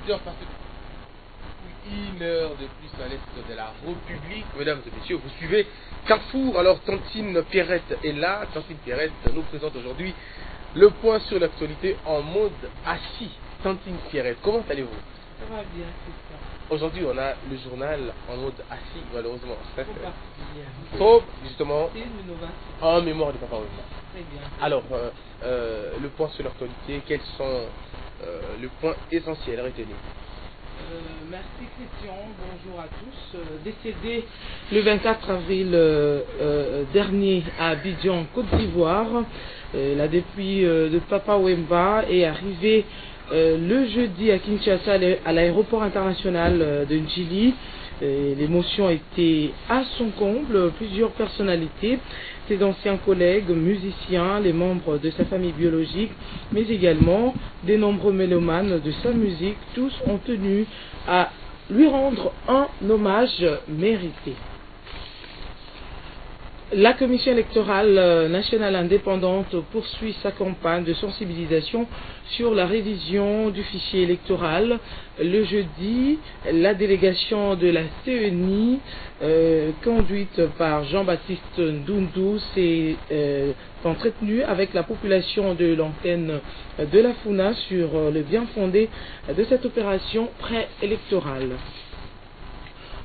auditeurs, parce que une heure de plus à l'est de la République, mesdames et messieurs, vous suivez Carrefour. Alors Tantine Pierrette est là. Tantine Pierrette nous présente aujourd'hui le point sur l'actualité en mode assis. Tantine Pierrette, comment allez-vous? Ça va bien, c'est ça. Aujourd'hui, on a le journal en mode assis, malheureusement. Trop, justement, en mémoire de Papa Wemba. Très bien. Alors, le point sur l'actualité, quels sont les points essentiels retenus? Merci Christian, bonjour à tous. Décédé le 24 avril dernier à Abidjan, Côte d'Ivoire, la dépouille de Papa Wemba est arrivée le jeudi à Kinshasa à l'aéroport international de Njili. L'émotion était à son comble. Plusieurs personnalités, ses anciens collègues, musiciens, les membres de sa famille biologique, mais également des nombreux mélomanes de sa musique, tous ont tenu à lui rendre un hommage mérité. La Commission électorale nationale indépendante poursuit sa campagne de sensibilisation sur la révision du fichier électoral. Le jeudi, la délégation de la CENI, conduite par Jean-Baptiste Ndundu, s'est entretenue avec la population de l'antenne de la FUNA sur le bien fondé de cette opération préélectorale.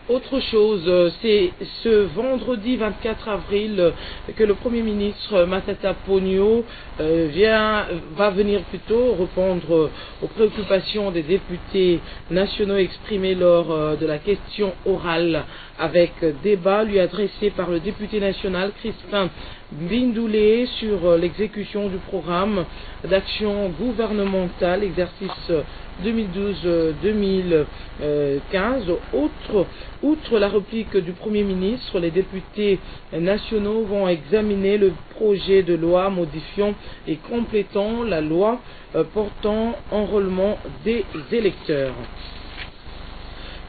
Autre chose, c'est ce vendredi 24 avril que le Premier ministre Matata Ponyo va venir plutôt répondre aux préoccupations des députés nationaux exprimées lors de la question orale avec débat lui adressé par le député national Crispin Bindoulé sur l'exécution du programme d'action gouvernementale exercice 2012-2015. Outre la réplique du Premier ministre, les députés nationaux vont examiner le projet de loi modifiant et complétant la loi portant enrôlement des électeurs.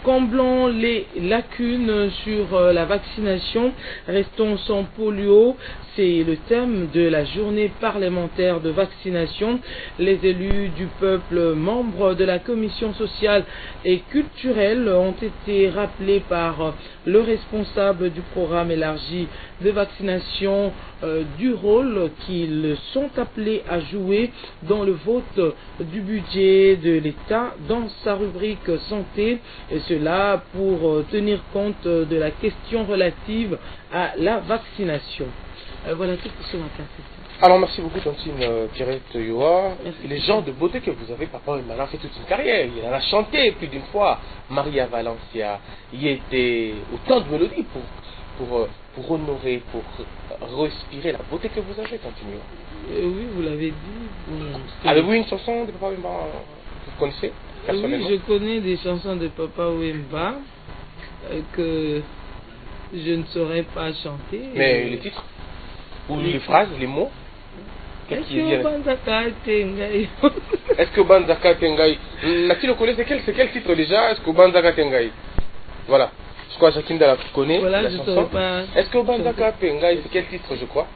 Comblons les lacunes sur la vaccination, restons sans polio, c'est le thème de la journée parlementaire de vaccination. Les élus du peuple, membres de la commission sociale et culturelle, ont été rappelés par le responsable du programme élargi de vaccination du rôle qu'ils sont appelés à jouer dans le vote du budget de l'État dans sa rubrique santé, et cela pour tenir compte de la question relative à la vaccination. Voilà tout pour ce matin. Alors merci beaucoup Tantine Pierrette Yoa. Les gens de beauté que vous avez, Papa Wemba a fait toute une carrière. Il en a chanté plus d'une fois. Maria Valencia, il était autant de mélodies pour honorer, pour respirer la beauté que vous avez, Tantine Yoa. Oui, vous l'avez dit. Avez-vous une chanson de Papa Wemba que vous connaissez personnellement? Oui, je connais des chansons de Papa Wemba que je ne saurais pas chanter. Mais les titres? Ou les phrases, les mots? Est-ce que Banzaka Tengai? Est-ce que Banzaka Tengai? Nati le connaît, c'est quel titre déjà? Est-ce que Banzaka Tengai? Voilà. Je crois que Jacinda la connaît. Voilà, la je ne chanson. saurais pas. Est-ce que Banzaka Tengai, c'est quel titre, je crois?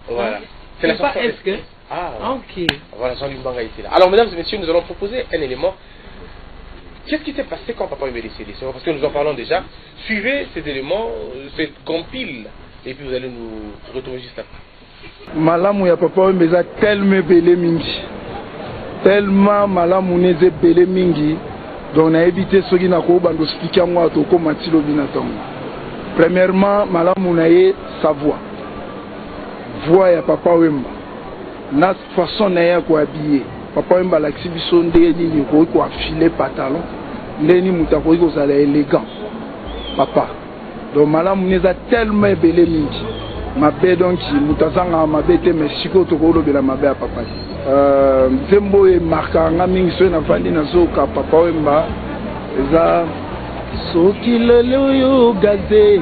Voilà. C'est la chanson. Est-ce que? Ah, voilà. Ok. Voilà, Jean-Luc Banga était là. Alors, mesdames et messieurs, nous allons proposer un élément. Qu'est-ce qui s'est passé quand Papa Wemba est décédé? Parce que nous en parlons déjà. Suivez ces éléments, cette compile, et puis vous allez nous retrouver juste après. Malamu ya Papa Wemba eza tellement belé mingi, tellement malamu neze belé mingi, donc na évité soki na ko bando expliquer moi to ko matilo binatongo. Premièrement, malamu na ye sa voix ya Papa Wemba, na façon na ya ko habiller. Papa Wemba la exhibition ndenge nini ko affiler pantalon, ndeni muta ko zala élégant. Papa. Donc malamu neza tellement belé mingi. Mabe donc mutazanga mabe te mais siko to ko lobela mabe ya papa. Nzembo e marka nga mingi so na vandi na zoka Papa Wemba eza soki lelo yo gaze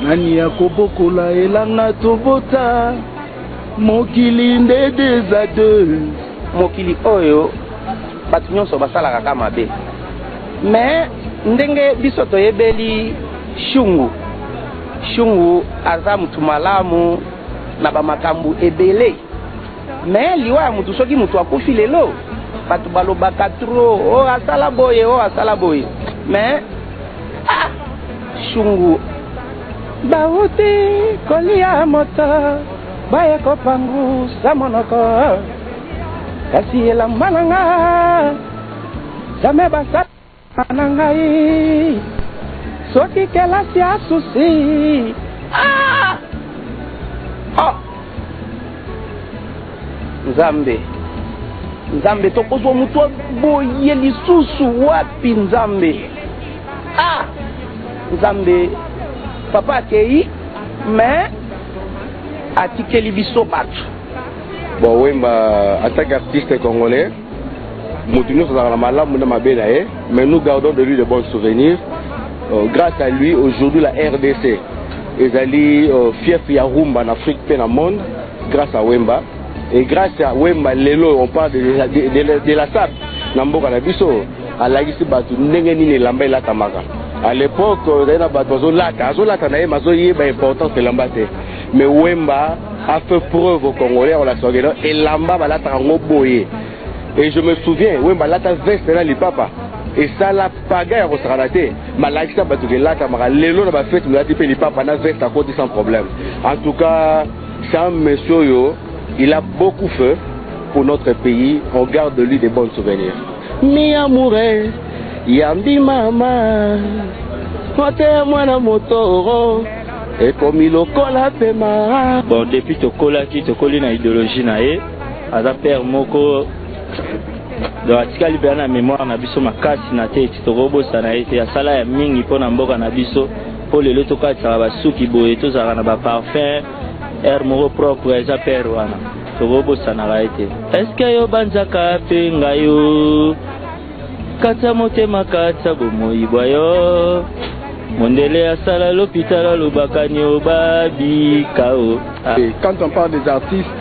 nani ya kobokola elanga tobota mokili nde deza de mokili oyo batu nyonso basalaka ka mabe mais ndenge biso toyebeli shungu aza mutu malamu na bamakambu ebele mais liwa ya mutu soki mutu akufi lelo bato balobaka trop oh asala boye mais shungu bauti kolia moto baye kopangu samonoko kasi elamba nanga jamais basa nangai soki kelasi asusi Nzambe tokozwa mutu boye lisusu wapi Nzambe Nzambe papa akei mais atikeli biso bato bon Wemba en tant qu'artiste congolais mutu nyonso azalaka na malamu na mabe na ye mais nous gardons de lui de bons souvenirs grâce à lui aujourd'hui la RDC ezali fief ya rumba en Afrique pe na monde grâce à Wemba. Et grâce à Wemba lelo on parle de la SAP na mboka na biso alagisi bato ndenge nini elamba elatamaka. À l'époque na bato azolata na ye mazoyeba importance elamba te, mais Wemba a fait preuve au Congolais on la sogeno elamba balataka ngo boye. Et je me souviens Wemba lata veste na lipapa et ça la paga ya kosakana te malagisa bato kelata maka lelo na ba fête mulati pe lipapa na veste à côté sans problème. En tout cas c'est un monsieur yo. Il a beaucoup fait pour notre pays. On garde de lui des bons souvenirs. Mi amoure, yambi mama, mote mwana motoro, et comme il okola pema. Bon, depuis tokola ki tokoli na idéologie na ye, aza père moko. Donc atika libéra na mémoire na biso makasi na te titokobo sana ete ya sala ya mingi pona mboka na biso. Po lelo toka tsara basuki boye tozaka na ba parfum. Air moko propre eza père wana tokobo sana raite est-ce que yo banzaka pe ngayo kata motema kata bomoi boyo mondele asala l'hôpital lobakani obabi kao. Quand on parle des artistes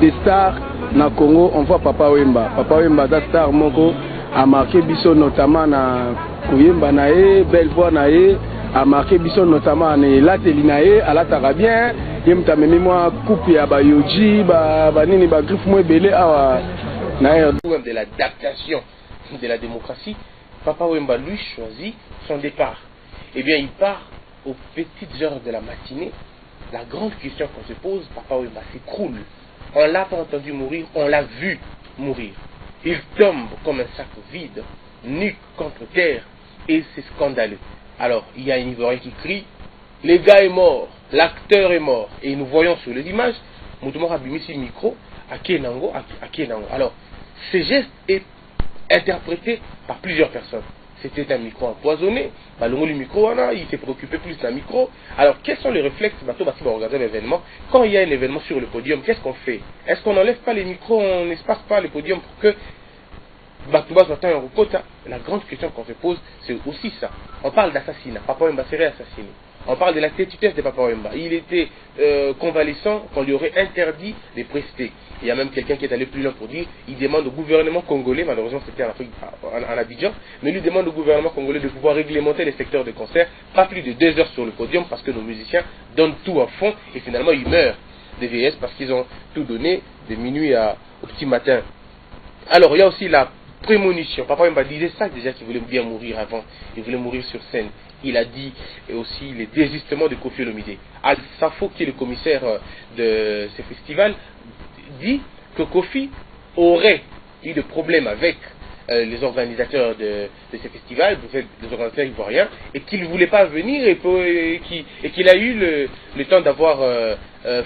des stars na Congo on voit Papa Wemba da star moko a marqué biso notamment na koyemba na ye belle voix na ye a marqué biso notamment na lateli na ye alataka bien yemta memi moi coupe ya ba yoji ba nini ba griffe moi belé awa na de l'adaptation de la démocratie. Papa Wemba lui choisit son départ. Eh bien il part aux petites heures de la matinée. La grande question qu'on se pose, Papa Wemba s'écroule. On l'a pas entendu mourir, on l'a vu mourir. Il tombe comme un sac vide, nu contre terre, et c'est scandaleux. Alors il y a un Ivoirien qui crie, le gars est mort, l'acteur est mort. Et nous voyons sur les images, Moutoumor a bimisi micro, à Kenango. Alors, ce geste est interprété par plusieurs personnes. C'était un micro empoisonné, le micro, il s'est préoccupé plus d'un micro. Alors, quels sont les réflexes pour regarder l'événement? Quand il y a un événement sur le podium, qu'est-ce qu'on fait? Est-ce qu'on n'enlève pas les micros, on n'espace pas le podium pour que la grande question qu'on se pose, c'est aussi ça. On parle d'assassinat. Papa Wemba serait assassiné. On parle de la têtutesse de Papa Wemba. Il était convalescent, qu'on lui aurait interdit de prester. Il y a même quelqu'un qui est allé plus loin pour dire, il demande au gouvernement congolais, malheureusement c'était en Abidjan, mais lui demande au gouvernement congolais de pouvoir réglementer les secteurs de concert, pas plus de 2 heures sur le podium, parce que nos musiciens donnent tout à fond, et finalement ils meurent des VS parce qu'ils ont tout donné de minuit au petit matin. Alors il y a aussi la prémonition. Papa Wemba disait ça déjà qu'il voulait bien mourir avant. Il voulait mourir sur scène. Il a dit aussi les désistements de Kofi Olomide. Al Safo, qui est le commissaire de ce festival, dit que Kofi aurait eu des problèmes avec les organisateurs de ce festival, les organisateurs ivoiriens, et qu'il ne voulait pas venir et qu'il a eu le temps d'avoir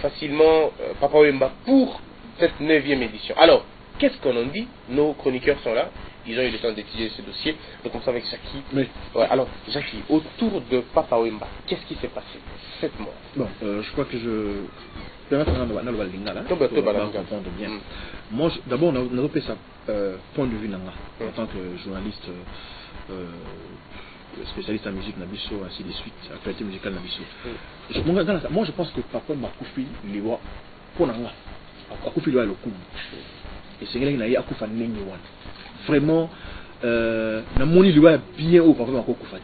facilement Papa Wemba pour cette 9e édition. Alors, qu'est-ce qu'on en dit? Nos chroniqueurs sont là, ils ont eu le temps d'étudier ce dossier. Donc on ça avec Jackie. Oui. Ouais, alors Jackie, autour de Papa Wemba, qu'est-ce qui s'est passé cette mort? Bon, je crois que je... Moi, d'abord, on a repéré ça point de vue en tant que journaliste spécialiste en musique Nabiso, ainsi de suite, actualité musicale Nabiso. Moi, je pense que Papa Wemba Koufi Liwa, pour Nanga, Koufi Liwa le coup. Et c'est quelqu'un qui a Koufa Nenyewan. Vraiment, na moni Liwa bien haut, Papa Wemba Koufa.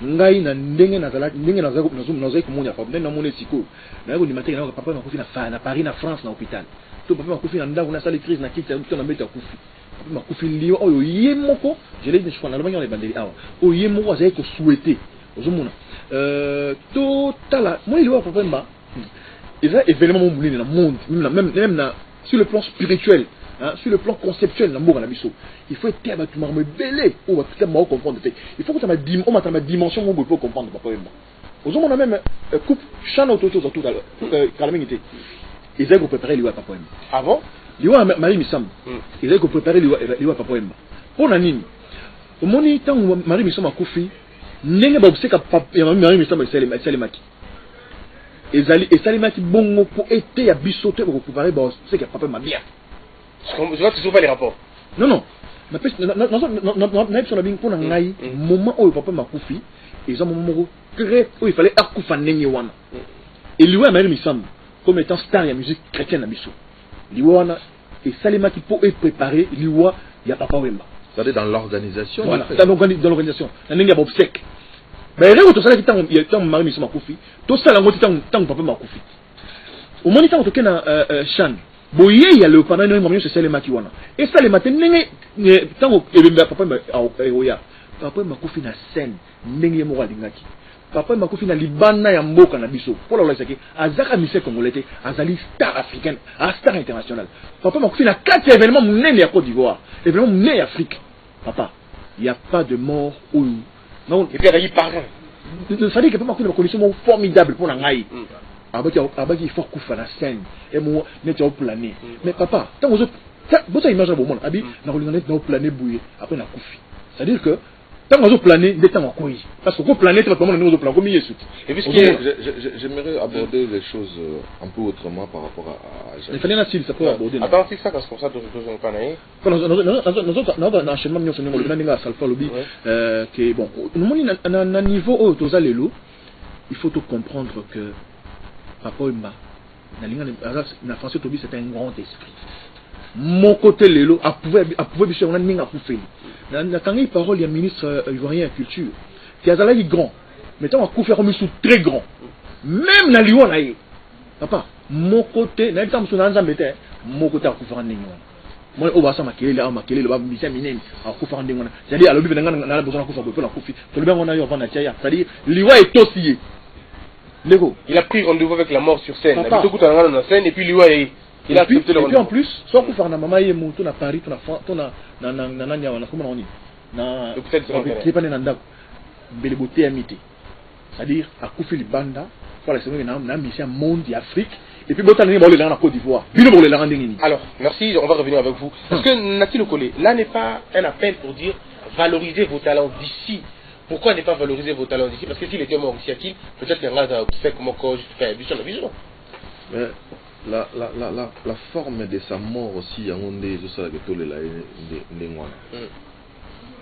Ngai na ndenge na zala ndenge na zako na kumuni hapa ndenge na moni siko na yako ni mateka na Papa Wemba Koufi na Paris na France na hôpital to Papa Wemba Koufi na ndako na salle crise na kiti to na meta Koufi ma kufili oyo yemoko je l'ai dit je crois na bango les bandeli awa oyo yemoko azali ko souhaiter ozomona to tala moi liwa papa mba eza événement mo munene na monde même na sur le plan spirituel hein, sur le plan conceptuel na mboka na biso il faut être abatu marme belé ou va peut-être mal comprendre il faut que ça ma dimension mo pour comprendre papa mba ozomona même coupe chana autour tout à l'heure calamité ils ont préparé liwa papa mba ah bon liwa Marie Misam ils ont préparé liwa papa mba pona nini omoni tango Marie Misam akufi ndenge ba obseka ya Marie Misam esalemaki esalemaki bongo po ete ya biso te ko préparer ba obseka papa mba bien je vois toujours pas les rapports non na pesi na episode bien pona ngai moment oyo papa mba akufi ils ont moment très où il fallait akufa ndenge wana et liwa Marie Misam comme étant star de la musique chrétienne à Bissou. Liwana et Salima qui peut préparer Liwa il y a Papa Wemba. C'est dans l'organisation. Voilà, dans l'organisation. Il y a un obsèque. Mais là où tu sais qu'il y a un mari qui m'a coupé, tout ça là où tu as papa m'a coupé. Au moment où tu as Chan, boyé il y a le pendant un moment c'est Salima qui wana. Et Salima t'es tant que papa m'a oya. Papa m'a coupé na scène, n'engue mo alingaki. Papa makufi na libana ya mboka na biso pour la saki azaka mise congolais azali star africaine a star international papa makufi na 4 événements munene ya Côte d'Ivoire événements munene ya Afrique papa il y a pas de mort ou non et puis il parrain ça dit que papa makufi na condition formidable pour ngai abaki il faut kufa na scène et moi n'était au plané mais papa tant vous ça image au monde abi na kolingana na plané bouiller après na kufi c'est à dire que tant qu'on plané des temps quoi parce que plané c'est pas comment nous plan comme Yesu et puis j'aimerais aborder les choses un peu autrement par rapport à il fallait national ça peut aborder attends c'est ça parce que ça toujours pas naïf non enchaînement nous sommes le ninga salfa lobby que bon nous na niveau au tozalelo il faut tout comprendre que papa Wemba na François Tobi c'est un grand esprit mon côté lelo a pouvoir biso on a ninga kufeli na quand il parole il y a ministre ivoirien de culture qui a zalaki grand mais tant à kufer comme sous très grand même na liwa na ye papa mon côté na exemple sur nzambe te mon côté a kufer ndinga moi au basa makelele ba misa minene a kufer ndinga c'est à dire alobi benanga na besoin kufer pour la kufi to le benga na yo vana tia c'est à dire liwa est aussi lego il a pris rendez-vous avec la mort sur scène il a tout dans la scène et puis liwa il a accepté le rendez-vous. Et puis en plus, soit qu'on fait na maman et mon na Paris, na nanya wana comment on dit na qui pas na ndako belle beauté amité. C'est-à-dire à Koufili Banda pour la semaine na mission monde d'Afrique et puis botan ni ba le na Côte d'Ivoire. Bino ba le na ndenge ni. Alors, merci, on va revenir avec vous. Parce que Nati Lokole, là n'est pas un appel pour dire valorisez vos talents d'ici. Pourquoi ne pas valoriser vos talents d'ici? Parce que s'il était mort ici à qui, peut-être qu'il y a un fait comme coach, faire vision. La forme de sa mort aussi,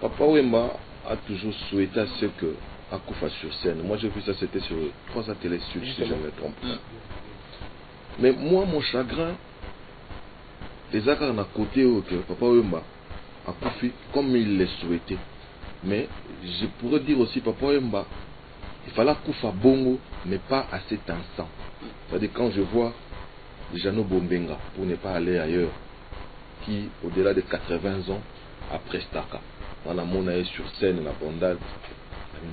Papa Wemba a toujours souhaité à ce que Akoufa sur scène. Moi j'ai vu ça, c'était sur 3 télé sud, si je ne me trompe pas. Mais moi, mon chagrin, les accords à côté que Papa Wemba a Koufi comme il le souhaitait. Mais je pourrais dire aussi, Papa Wemba, il fallait Koufa Bongo, mais pas à cet instant. C'est-à-dire quand je vois Jano Bombenga, pour ne pas aller ailleurs, qui au-delà de 80 ans après Staka, on a mon sur scène, la bondade,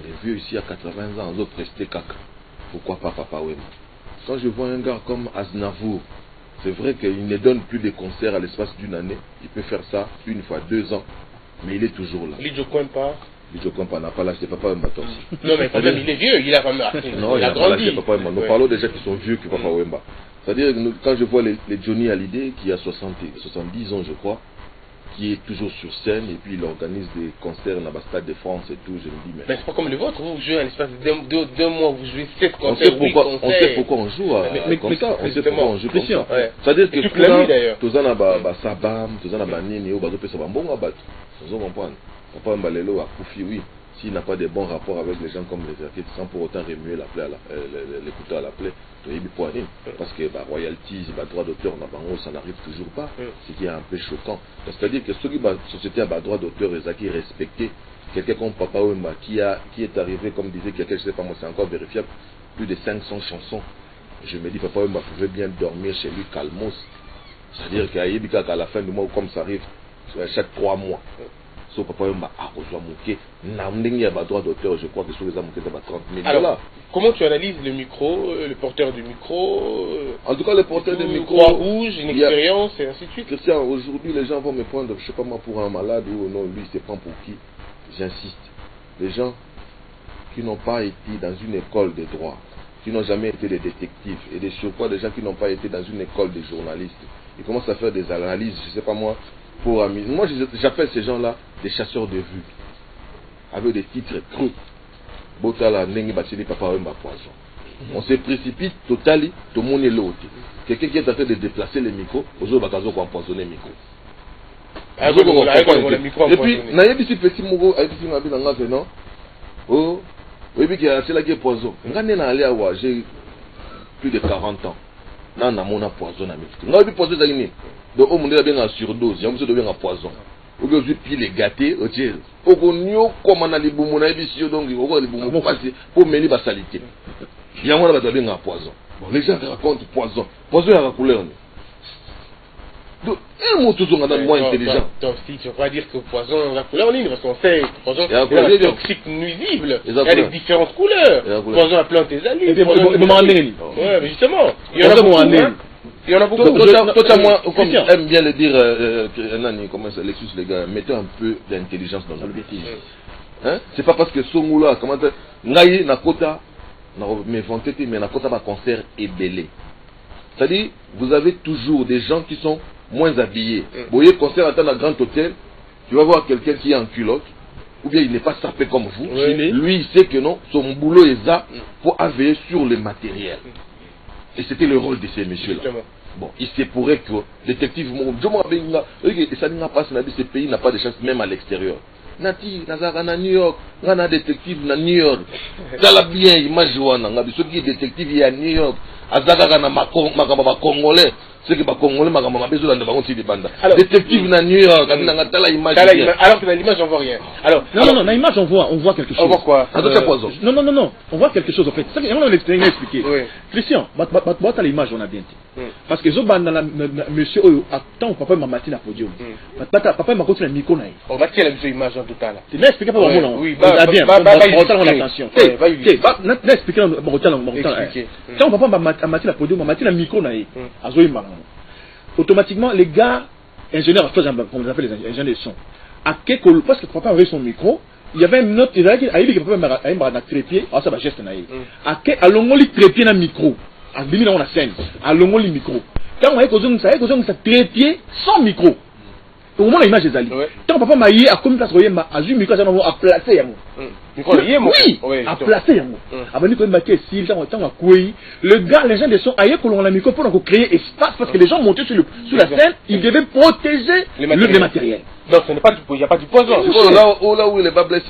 les vieux ici à 80 ans, on doit prester caca. Pourquoi pas Papa Wemba? Quand je vois un gars comme Aznavour, c'est vrai qu'il ne donne plus de concerts à l'espace d'une année, il peut faire ça 1 fois 2 ans, mais il est toujours là. Lidjo Kouempa n'a pas l'âge de Papa Wemba aussi. Non mais quand même il est vieux, il a quand même non, il a grandi. Papa Wemba. Nous parlons déjà qui sont vieux que Papa Wemba. C'est-à-dire que quand je vois les Johnny Hallyday qui a 70 ans je crois, qui est toujours sur scène et puis il organise des concerts dans le Stade de France et tout, je me dis mais c'est pas comme le vôtre, vous jouez à l'espace de 2 mois, vous jouez 7 concerts, on sait pourquoi on joue comme ça, on sait pourquoi on joue comme ça. C'est-à-dire que tout ça n'a pas Sabam, tout ça n'a pas Nini, ou pas bon à battre. Vous comprenez? Papa Wemba lelo a Koufi, oui. S'il n'a pas de bons rapports avec les gens comme les artistes, sans pour autant remuer la plaie, l'écouteur à la plaie, parce que royalties, droit d'auteur, ça n'arrive toujours pas, ce qui est un peu choquant. C'est-à-dire que ceux qui la société a droit d'auteur, qui est respecté, quelqu'un comme Papa Wemba qui est arrivé, comme disait quelqu'un, je ne sais pas moi, c'est encore vérifiable, plus de 500 chansons. Je me dis, Papa Wemba pouvait bien dormir chez lui, calmos. C'est-à-dire qu'à la fin du mois, comme ça arrive, chaque 3 mois. So papa yomba a reçoit moké na ndenge ya ba droit d'auteur, je crois que sur les amoké ça va 30 000 $. Alors, comment tu analyses le micro, le porteur du micro En tout cas, le porteur du micro, Croix-Rouge, une expérience et ainsi de suite. Christian, aujourd'hui les gens vont me prendre, je sais pas moi, pour un malade ou non, lui il se prend pour qui. J'insiste. Les gens qui n'ont pas été dans une école de droit, qui n'ont jamais été des détectives, et des surcroît des gens qui n'ont pas été dans une école de journalistes, ils commencent à faire des analyses, je sais pas moi, pour amis. Moi j'appelle ces gens-là des chasseurs de vues, avec des titres creux. Botala nengi batili papa wemba poison. On se précipite totalement, tout le monde est l'autre. Quelqu'un qui est en train de déplacer le micro, aux autres bakazo pour empoisonner le micro. Et puis, naïbi si petit mouro, aïbi si nabi nanga c'est non. Oh, oui puis c'est là qui est poison. Ngane na aller à j'ai plus de 40 ans. Là na mona poison na micro. Naïbi poison ça ni. Donc au monde là bien en surdose, il y a monsieur devient en poison. Aujourd'hui puis les gâter, ok. Ogonyo comme na libumu na ibi si donc ogo libumu passer pour mener ba salité. Il y a moi là bien en poison. Bon, les gens racontent poison. Poison à la couleur. Donc, un mot tout le monde moins intelligent. Donc, si tu vas pas dire que poison a la couleur en ligne, parce qu'on sait que poison est toxique, nuisible. Il y a des différentes couleurs. Poison à plantes et aliments. Ouais, mais justement, il y en a beaucoup. Il y en a beaucoup. Toi, moi, comme aime bien le dire, comment ça, Lexus, les gars, mettez un peu d'intelligence dans notre bêtise. Hein? C'est pas parce que Songoula, comment ça, Ngaï, Nakota, mais vanté, mais Nakota, ma concert est belé. C'est-à-dire, vous avez toujours des gens qui sont moins habillés. Vous voyez, concert à un grand hôtel, tu vas voir quelqu'un qui est en culotte, ou bien il n'est pas sapé comme vous. Oui. Lui, il sait que non, son boulot est là pour veiller sur le matériel. Et c'était le rôle de ces messieurs-là. Bon, il se pourrait que détective, ça n'a pas ce pays n'a pas de chance même à l'extérieur. Nati, Nazara na New York, Nana détective na New York. Tala bien image wana, ngabi soki détective ya New York, azaka na makamba congolais. Ce qui va congolais makamba besoin de bango ti banda. Détective na New York, na tala image. Alors que dans l'image on voit rien. Alors non, dans l'image on voit quelque chose. On voit quoi? Non, on voit quelque chose en fait. Ça on va expliquer. Christian, bah l'image on a bien dit. Parce que zo banda monsieur attends papa m'a matin à podium. Papa m'a continué micro na. On va tirer la image en tout cas là. Tu n'expliques pas vraiment non. Oui, bien. On attention. N'explique pas bon quand papa m'a matin à podium, m'a matin à micro na. Azoïma. Automatiquement les gars ingénieurs, comme on appelle les ingénieurs de son, à quelque parce que papa avait son micro, il y avait une autre, il y avait papa a trépied, ça va geste naïe. À quel alongoli trépied na micro, à bimi dans la scène, alongoli micro. Quand on a causé ça trépied sans micro. Au moment l'image est allée. Quand papa m'a yé à comme place royema a vu micro ça m'a placé yango. Oui, à placer yango. Avant que m'a si tant à courir, le gars les gens de son ailleurs que l'on a micro pour créer espace parce que les gens montaient sur la scène, ils devaient protéger le matériel. Donc ce n'est pas du il n'y a pas du poison. Là où il est pas blessé,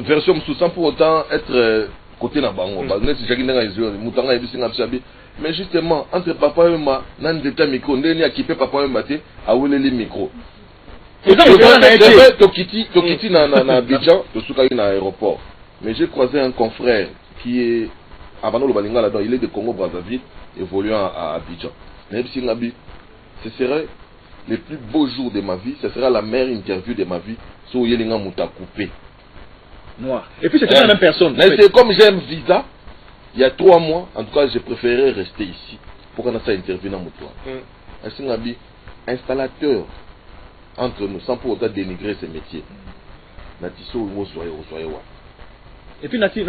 version sous sans pour autant être côté na bango. Mais justement entre papa et moi, nan d'état micro, ndeni a équipé papa et maté a oulé les micros. Tokiti na Abidjan, Tosukai na aéroport. Mais j'ai croisé un confrère qui est à Banolo Balinga là-dedans, il est de Congo-Brazzaville, évoluant à Abidjan. Ce serait les plus beaux jours de ma vie, ce sera la meilleure interview de ma vie, sur Yelinga Mouta coupé. Noir. Et puis c'était la même personne. C'est comme j'aime visa, il y a 3 mois, en tout cas j'ai préféré rester ici pour qu'on ait ça interview dans Moutoua. Installateur entre nous, sans pour autant dénigrer ces métiers. Natiso ou soyez. Et puis Nati. On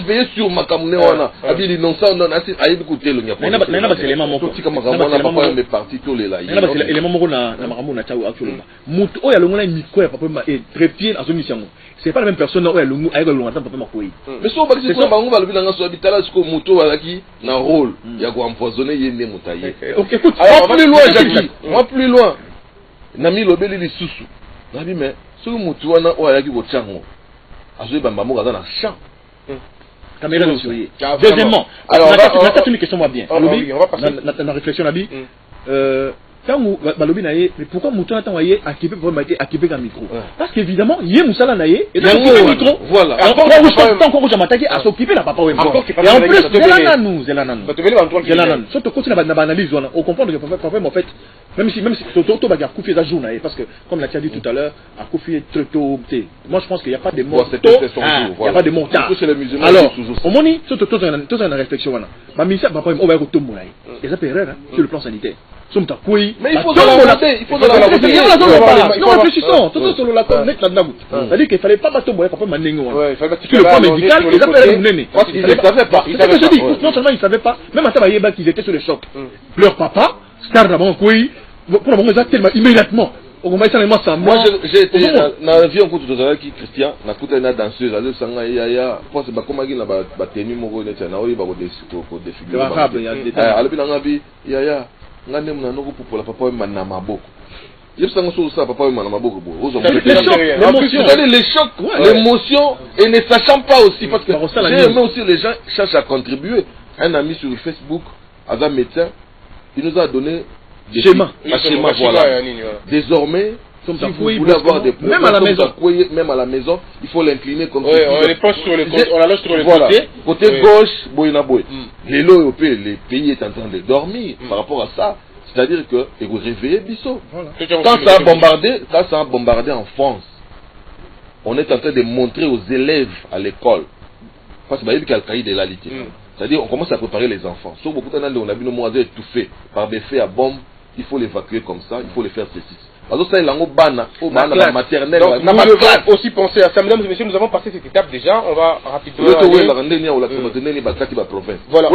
veille sur ma caméra. Abili non ça on a écouté le Niapo. C'est pas la même personne où elle a longtemps papa makoyi. Mais so baki ko bango ba lobila ngaso habitala siko moto walaki na rôle ya ko empoisonner yene mutaye. OK, écoute, on va plus loin. Nami lobeli li susu. Nabi mais so moto wana o yaki ko tsango. Azo ba mamoka dans la champ. Caméra de surveiller. Deuxièmement, alors on va une question moi bien. On va passer la réflexion Nabi. balobi na ye mais pourquoi mutu na tango ye équipé pour équipé ka micro parce qu'évidemment yé musala na ye et donc micro voilà encore rouge amataki à s'occuper la papa Wemba et en plus zela nanu surtout quand on a analyse on comprend que papa en fait même si Toto bagarre Koufi est à jour parce que comme l'a dit tout à l'heure à Koufi est très tôt moi je pense qu'il n'y a pas de mort il n'y a pas de mort tard alors au moni surtout tout une réflexion ma ministère papa on va y retourner et ça fait erreur sur le plan sanitaire mais il faut de la non réfléchissons tout sur la connecte là-dedans c'est-à-dire qu'il fallait pas battre papa Manengo sur le plan médical ils appellent Mounene ils ne savaient pas non seulement ils ne savaient pas même à Tabayeba qu'ils étaient sur le choc leur papa star d'abord pour la moment tellement immédiatement moi j'ai été dans l'avion pour tout à l'heure qui Christian na kuta na danseuse à sanga ya pense ba komaki na ba tenue moko net na oyi ba ko défigurer alors bien ngabi ya ngane muna noko pour la papa Wemba na maboko je sens que ça papa Wemba na maboko les chocs l'émotion et ne sachant pas aussi parce que j'ai aussi les gens cherchent à contribuer. Un ami sur Facebook Azam médecin il nous a donné des schémas voilà. Désormais si vous voulez avoir des problèmes même à la maison il faut l'incliner comme ça on les pose sur le côté on la loge sur le côté gauche boyna boy les lots les pays est en train de dormir par rapport à ça c'est-à-dire que et vous réveillez Bisso quand ça a bombardé en France on est en train de montrer aux élèves à l'école parce que il y a Al-Qaïda et la littérature c'est-à-dire on commence à préparer les enfants sauf beaucoup on a vu nos moisés étouffés par des faits à bombe il faut l'évacuer comme ça il faut les faire ceci alors ça il a maternelle donc aussi penser à ça mesdames et messieurs nous avons passé cette étape déjà on va rapidement voilà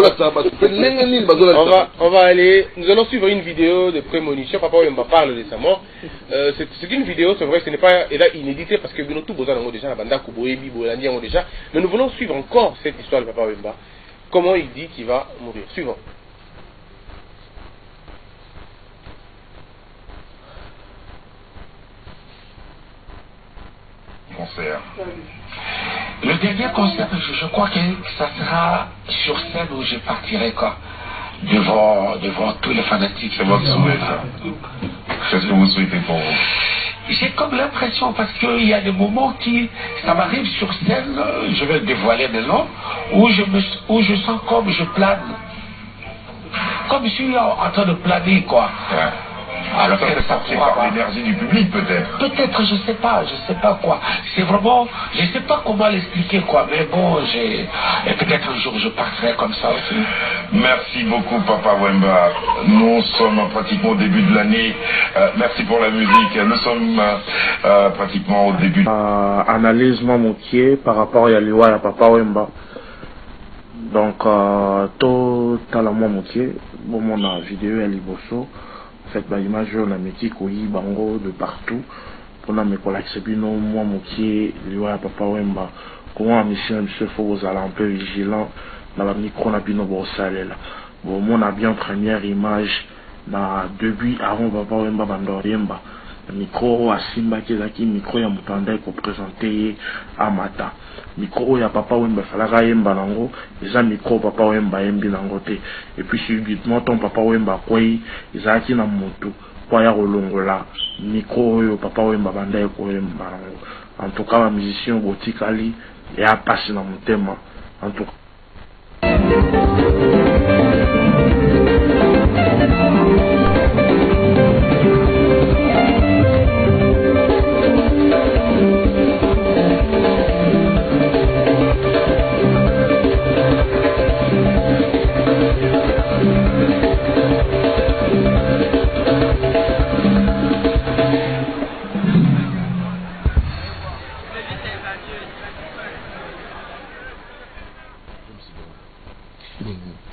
on va aller nous allons suivre une vidéo de prémonition papa Wemba parle de sa mort c'est une vidéo c'est vrai ce n'est pas inédité parce que tout besoin déjà la banda Kuboebi Bolandi déjà mais nous voulons suivre encore cette histoire de papa Wemba comment il dit qu'il va mourir suivant. Concert. Le dernier concert, je crois que ça sera sur scène où je partirai quoi, devant tous les fanatiques. C'est votre souhait, ça. Qu'est-ce que vous souhaitez pour vous? J'ai comme l'impression, parce qu'il y a des moments qui, ça m'arrive sur scène, je vais le dévoiler maintenant, où je sens comme je plane. Comme je suis en train de planer, quoi. Ouais. Alors ça fait sortir par l'énergie du public peut-être. Peut-être, je sais pas quoi. C'est vraiment, je sais pas comment l'expliquer quoi, mais bon, et peut-être un jour je partirai comme ça aussi. Merci beaucoup Papa Wemba. Nous sommes pratiquement au début de l'année. Merci pour la musique. Nous sommes pratiquement au début. Analyse Mamoukier par rapport à Liwa à Papa Wemba. Donc totalement Mamoukier. Bon mon vidéo à Liboso. Cette image on a mis Koyi Bango de partout pour la mécolacébino moi moquier Liwa Papa Wemba comment mission monsieur faut vous aller un peu vigilant dans la micro na bino bossale là bon mon a bien première image na début avant Papa Wemba bandoriemba micro à Simba qui micro ya mutanda ko présenter à Mata micro ya Papa Wemba falaka yemba nango eza micro Papa Wemba yembi nango te et puis subitement ton Papa Wemba kwei ezaki na moto kwa ya kolongola micro oyo Papa Wemba banda ko yemba nango en tout cas la musicien botikali ya passer na motema en tout cas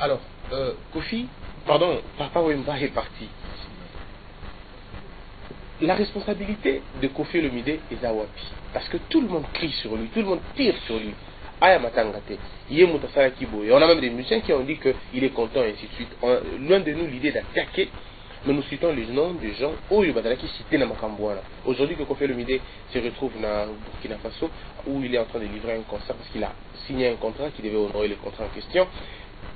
Alors, Kofi, pardon, Papa Wemba est parti. La responsabilité de Kofi Olomide est à Wapi. Parce que tout le monde crie sur lui, tout le monde tire sur lui. Aya Matangate, Yemutasara Kiboye. On a même des musiciens qui ont dit qu'il est content et ainsi de suite. Loin de nous l'idée d'attaquer, mais nous citons les noms des gens qui citent dans Makambouana. Aujourd'hui, que Kofi Olomide se retrouve dans Burkina Faso, où il est en train de livrer un concert parce qu'il a signé un contrat qui devait honorer le contrat en question.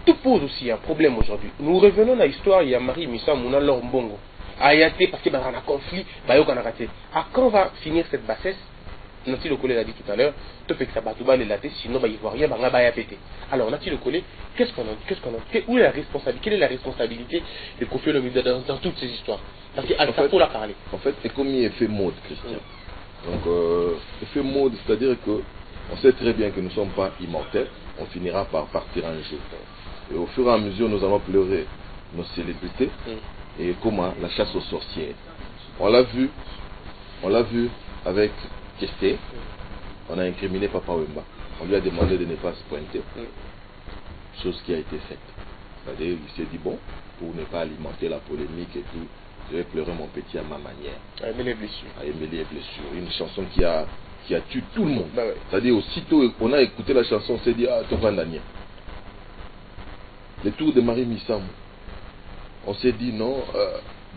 Tout pose aussi un problème aujourd'hui. Nous revenons à l'histoire, il y a Marie Missa Mouna Lombongo. ayate parce que bah on a conflit bah yo kana raté. À quand va finir cette bassesse? Nati le collègue l'a dit tout à l'heure, tout fait que ça batouba les latés, sinon bah ivoirien bah ngaba ya pété. Alors Nati le collègue, qu'est-ce qu'on a, où est la responsabilité, quelle est la responsabilité de Kofi Olomide dans toutes ces histoires? Parce que ça faut la parler. En fait, c'est comme il est fait mode, Christian. Donc effet mode, c'est-à-dire que on sait très bien que nous ne sommes pas immortels, on finira par partir un jour. Et au fur et à mesure, nous allons pleurer nos célébrités et comment la chasse aux sorcières. On l'a vu avec Kesté, on a incriminé Papa Wemba. On lui a demandé de ne pas se pointer. Chose qui a été faite. C'est-à-dire, il s'est dit, bon, pour ne pas alimenter la polémique et tout, je vais pleurer mon petit à ma manière. À aimer les blessures. À aimer les blessures. Une chanson qui a tué tout le monde. Bah ouais. C'est-à-dire, aussitôt qu'on a écouté la chanson, on s'est dit, ah, Tovan Daniel. Le tour de Marie Missam. On s'est dit, non,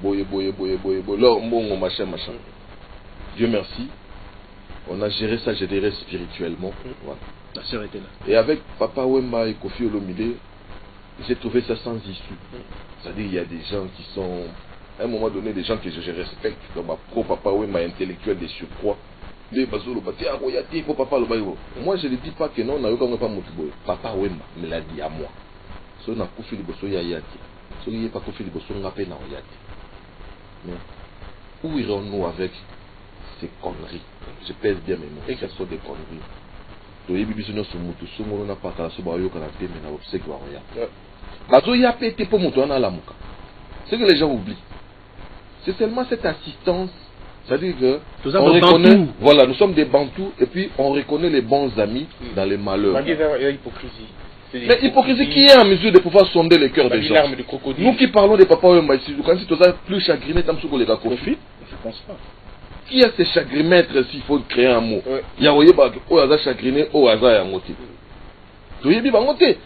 boye, l'or, bon, machin. Dieu merci. On a géré ça, je dirais, spirituellement. Voilà. La sœur était là. Et avec Papa Wemba et Kofi Olomide, j'ai trouvé ça sans issue. C'est-à-dire, il y a des gens qui sont, à un moment donné, des gens que je respecte, comme ma pro-Papa Wemba intellectuel des surcroît. Moi, je ne dis pas que non, Papa Wemba me l'a dit à moi. Si on a Kofi Liboso Yayati, si on n'a pas Kofi Liboso Ngapé na Oyati. Mais où irons-nous avec ces conneries? Je pèse bien mes mots, et que ce soit des conneries. C'est que les gens oublient. C'est seulement cette assistance. C'est-à-dire que on reconnaît, voilà, nous sommes des Bantous et puis on reconnaît les bons amis dans les malheurs. Mais hypocrisie qui est en mesure de pouvoir sonder les cœurs des gens. Nous qui parlons des papas ici, quand tu as plus chagriné, tu as les gars Kofi. Je pense pas. Qui a ces chagrimètres s'il faut créer un mot? Il y a au hasard chagriné, au hasard et en moté. Tu y es monté.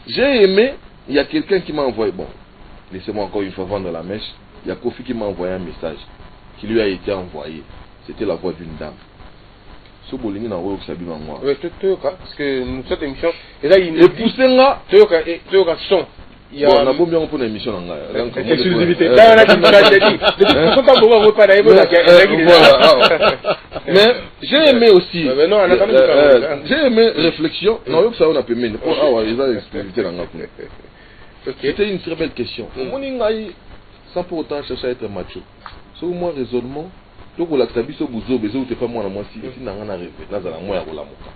J'ai aimé, il y a quelqu'un qui m'a envoyé, bon, laissez-moi encore une fois vendre la mèche. Il y a Kofi qui m'a envoyé un message qui lui a été envoyé. C'était la voix d'une dame. Ce bolingi n'a pas sabi moi. Oui, parce que cette émission, et là il est poussé là. Tu as son. Bon, on a beau bien pour l'émission là. Exclusivité. Là on a dit mais j'ai aimé aussi. J'ai aimé réflexion. Non, ça on a pu mener. Ah ouais, ils ont exclusivité là. C'était une très belle question. Sans pour autant chercher à être macho. Sur moi raisonnement, donc la tabiso buzo bezo te pas moi na moi si na ngana rêve na za na moi ya kolamuka.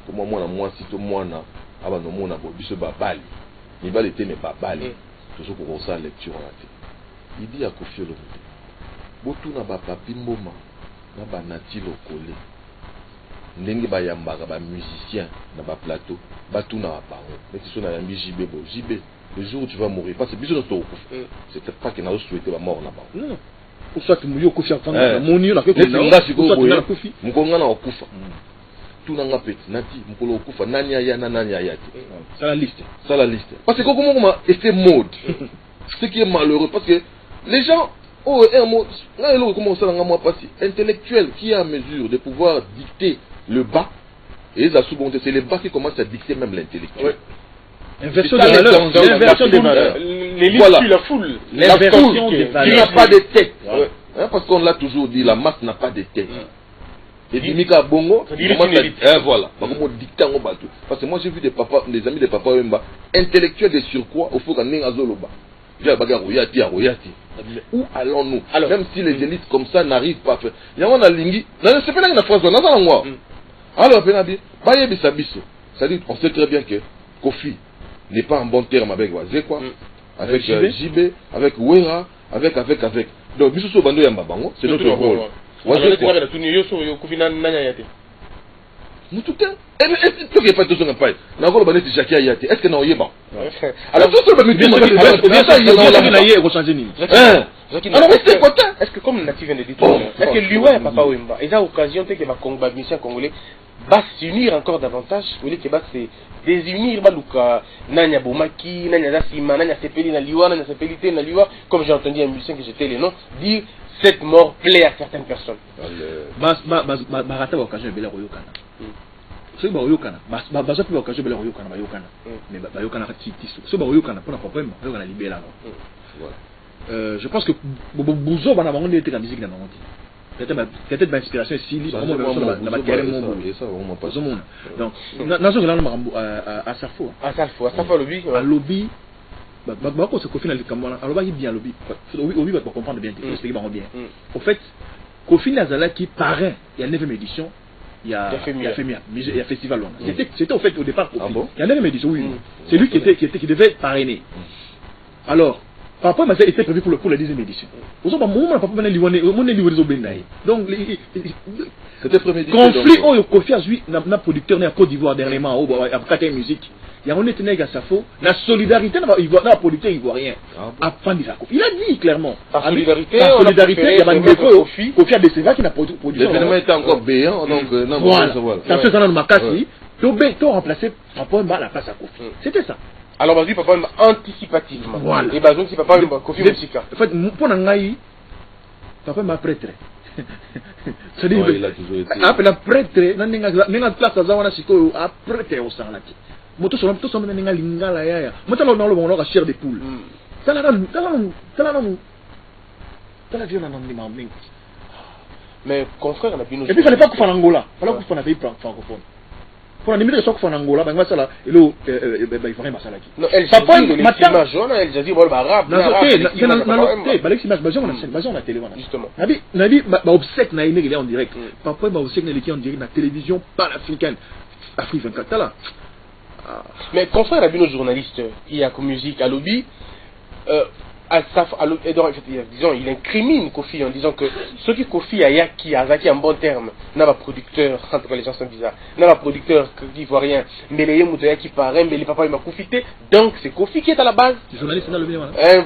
Comme moi na moi si to moi na aba no mona bo biso babali. Ni bali te ne babali. Toujours pour ça lecture en té. Il dit à Kofi Olomide. Botu na ba papi mboma na ba nati lokole. Ndenge ba yambaka ba musicien na ba plateau, ba tu na ba bango. Mais qui sont na yambi JB bo JB. Le jour où tu vas mourir, parce que bisous dans c'est peut-être pas qu'il n'a pas souhaité la mort là-bas. Non. Pour ça que nous Kofi entend la moni la Kofi. Mkonga na okufa. Tout na ngapeti nati mkolo okufa nani aya na nani aya. Ça la liste. Ça la liste. Parce que comment effet mode. Ce qui est malheureux parce que les gens un mot là il commence à moi passer intellectuel qui est en mesure de pouvoir dicter le bas et la sous-bonté c'est les bas qui commencent à dicter même l'intellectuel. Inversion des valeurs. L'inversion des valeurs. L'élite qui la foule. L'inversion des valeurs. Qui n'a pas de tête. Parce qu'on l'a toujours dit, la masse n'a pas de tête. Et Dimika Bongo, voilà. Parce que moi j'ai vu des amis de papa Wemba, intellectuels de surcroît, au fond qu'on est à Zoloba. Où allons-nous? Même si les élites comme ça n'arrivent pas à faire. Il y a un lingi. C'est pas une phrase. Alors, c'est-à-dire, on sait très bien que Kofi n'est pas en bon terme avec Wazekwa, avec JB, avec Wera, avec. Donc, Bissou Bando Yambabango, c'est notre rôle. Wazekwa. Est-ce que nous avons alors, est-ce que comme Nati vient de dire, est-ce que l'UA Papa Wemba, il y a occasion que les musiciens congolais va s'unir encore davantage, ou les Québec c'est désunir Baluka, Nanya Bomaki, Nanya Dassima, Nanya Sepeli, Nanya Sepeli, comme j'ai entendu un musicien que j'étais le nom, dire cette mort plaît à certaines personnes. Barata occasion de Royokana. C'est Royokana. Baza pour occasion de Royokana, mais Bayokana Titi. C'est Royokana pour la problème, on a libéré là. je pense que Bouzo va avoir une musique dans le monde. Peut-être ma inspiration est si libre, donc dans ce cas-là à Safo lobby à lobby bah quoi ce Kofi dans le Cameroun alors il bien lobby Obi va comprendre bien expliquer bien au fait Kofi Nazala qui parrain il y a 9e édition il y a FEMIA il y a festival c'était au fait au départ Kofi il y a 9e édition oui c'est lui qui devait parrainer alors Papa m'a été prévu pour la 10e édition. Donc, c'était premier conflit au Kofi a joué dans producteur dans Côte d'Ivoire dernièrement à Kata musique. Il y a un étonnant à Safo, la solidarité dans le producteur ivoirien. Il a dit clairement. La solidarité, il y a un Kofi a décidé qu'il n'a pas produit. L'événement était encore béant, donc voilà. Ça fait ça dans le Makassi. Tout remplacé Papa m'a la place à Kofi. C'était ça. Alors, vas-y, papa, anticipativement. Voilà. Et bazou, si papa, Kofi Moussika. En fait, pour Nangaï, papa m'a prêtre. C'est-à-dire, il a toujours été. Après, la prêtre, n'a place à Zawana Siko, à prêtre au sang là. Moto sur tout son menga lingala ya. Moto là dans le monde, on a chair de poule. Tala vieux nan ni maming. Mais contraire, on a bien. Et puis, il fallait pas qu'on fasse Angola. Il fallait qu'on fasse un pays francophone. Pour la limite de ce qu'on fait en Angola, ben ça là, il faut rien passer là. Non, elle s'est dit, elle dit, bon, arabe, justement. Nabi, obsèque na il est en direct. Papa m'a obsèque na il est en direct na télévision panafricaine, Afrique 24 là. Mais confrère a vu nos journalistes, il y a comme musique à lobby. Disons, il incrimine Kofi en disant que ce qui Kofi a Yaki, Azaki en bon terme, n'a pas producteur, en tout cas les gens sont bizarres, n'a pas producteur ivoirien, mais les Moutaya qui paraît, mais les papas il m'a profité, donc c'est Kofi qui est à la base. Le journaliste dans le bien.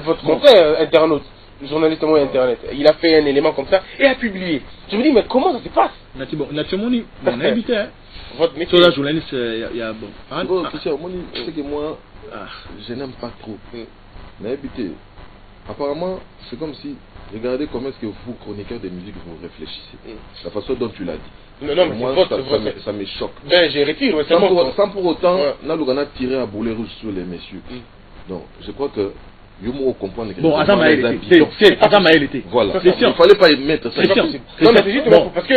Votre confrère internaute, journaliste moi internet, il a fait un élément comme ça et a publié. Je me dis, mais comment ça se passe? Natimoni, on a invité, hein. Votre métier. Sur la journaliste, il y a bon. Bon, c'est que moi, je n'aime pas trop. Mais habité. Apparemment, c'est comme si, regardez comment est-ce que vous, chroniqueurs de musique, vous réfléchissez. La façon dont tu l'as dit. Non, mais moi, ça me choque. Ben, j'ai retiré. Sans pour autant, Nalougana tirer à boulet rouge sur les messieurs. Donc, je crois que Yomo comprendre que bon, Adam Maël était. Voilà. Il ne fallait pas y mettre ça. Non, mais c'est juste parce que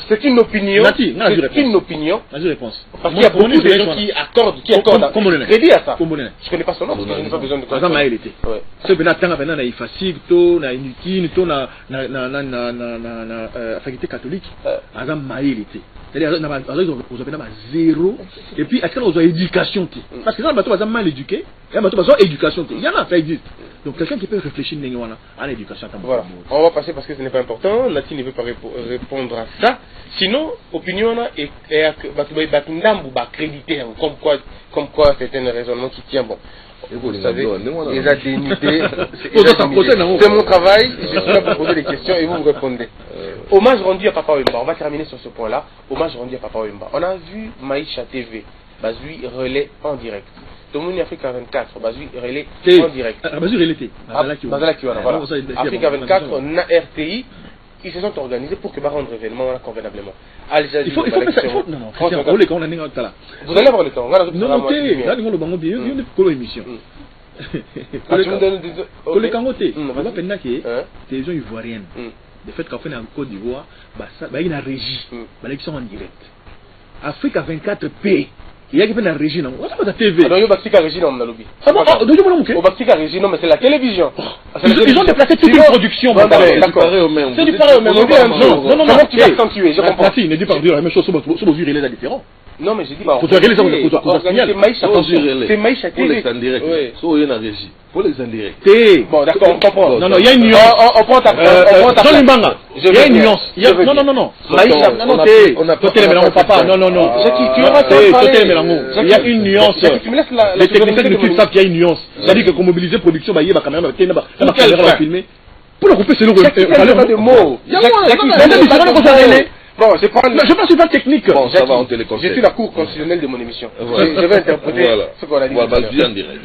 c'est une opinion. C'est une opinion. Parce qu'il y a beaucoup de gens qui accordent crédit à ça. Je connais pas son nom, je n'ai pas besoin de connaître. Adam Maël était. C'est bien attendre maintenant na Ifasig, to na Inutine, to na faculté catholique. Adam Maël était. C'est-à-dire vous avez zéro et puis est-ce que vous avez éducation parce que dans le bateau vous avez mal éduqué et un bateau vous avez éducation il y en a ça existe donc quelqu'un qui peut réfléchir à l'éducation voilà on va passer parce que ce n'est pas important Nati ne veut pas répondre à ça sinon opinion est crédité comme quoi c'est un raisonnement qui tient bon. Vous savez, les indemnités, c'est mon travail, je suis là pour poser des questions et vous répondez. Hommage rendu à Papa Wemba, on va terminer sur ce point-là. Hommage rendu à Papa Wemba. On a vu Maïcha TV, Bazui relais en direct. Domini Africa 24, Bazui relais en direct. Bazui relais, Bazala Kiwana, voilà. Africa 24, on a RTI. Ils se sont organisés pour que rendre l'événement convenablement. Il faut que ça. Non, vous allez avoir le temps. Non, là, le bango bien, il y a une émission. Le Kangoté, on va penser que télévision ivoirienne, le fait qu'on fait en Côte d'Ivoire, il y a une régie, ils sont en direct. Afrique à 24P. Il y a qui fait la régie, non? C'est pas la TV. Non, il y a Baxika régie, non, Nalobi. Ah bon, au Baxika régie, non, mais c'est la télévision. Ils ont déplacé toute une production. D'accord. C'est du pareil au même. Non, tu vas accentuer, je comprends. Il ne dit pas dire la même chose, sur vos yeux, il est différent. Non, mais j'ai dit, c'est Maïcha TV. Pour les en direct. Soit il y a une régie. Pour les en direct. Bon, d'accord, on comprend. Non, il y a une nuance. On prend ta Jean Limbanga. Il y a une nuance. Non. Maïcha, non, Toté Mélango, papa. Non. Toté Mélango. Il y a une nuance. Les techniciens de tout savent qu'il y a une nuance. C'est-à-dire que comme mobiliser production, il y a une caméra, la caméra va filmer. Pour le couper, c'est le pas de mots. Il y a bon, je pense que c'est pas technique. Bon, ça va, on te le conseille. Je suis la cour constitutionnelle de mon émission. Je vais interpréter ce qu'on a dit.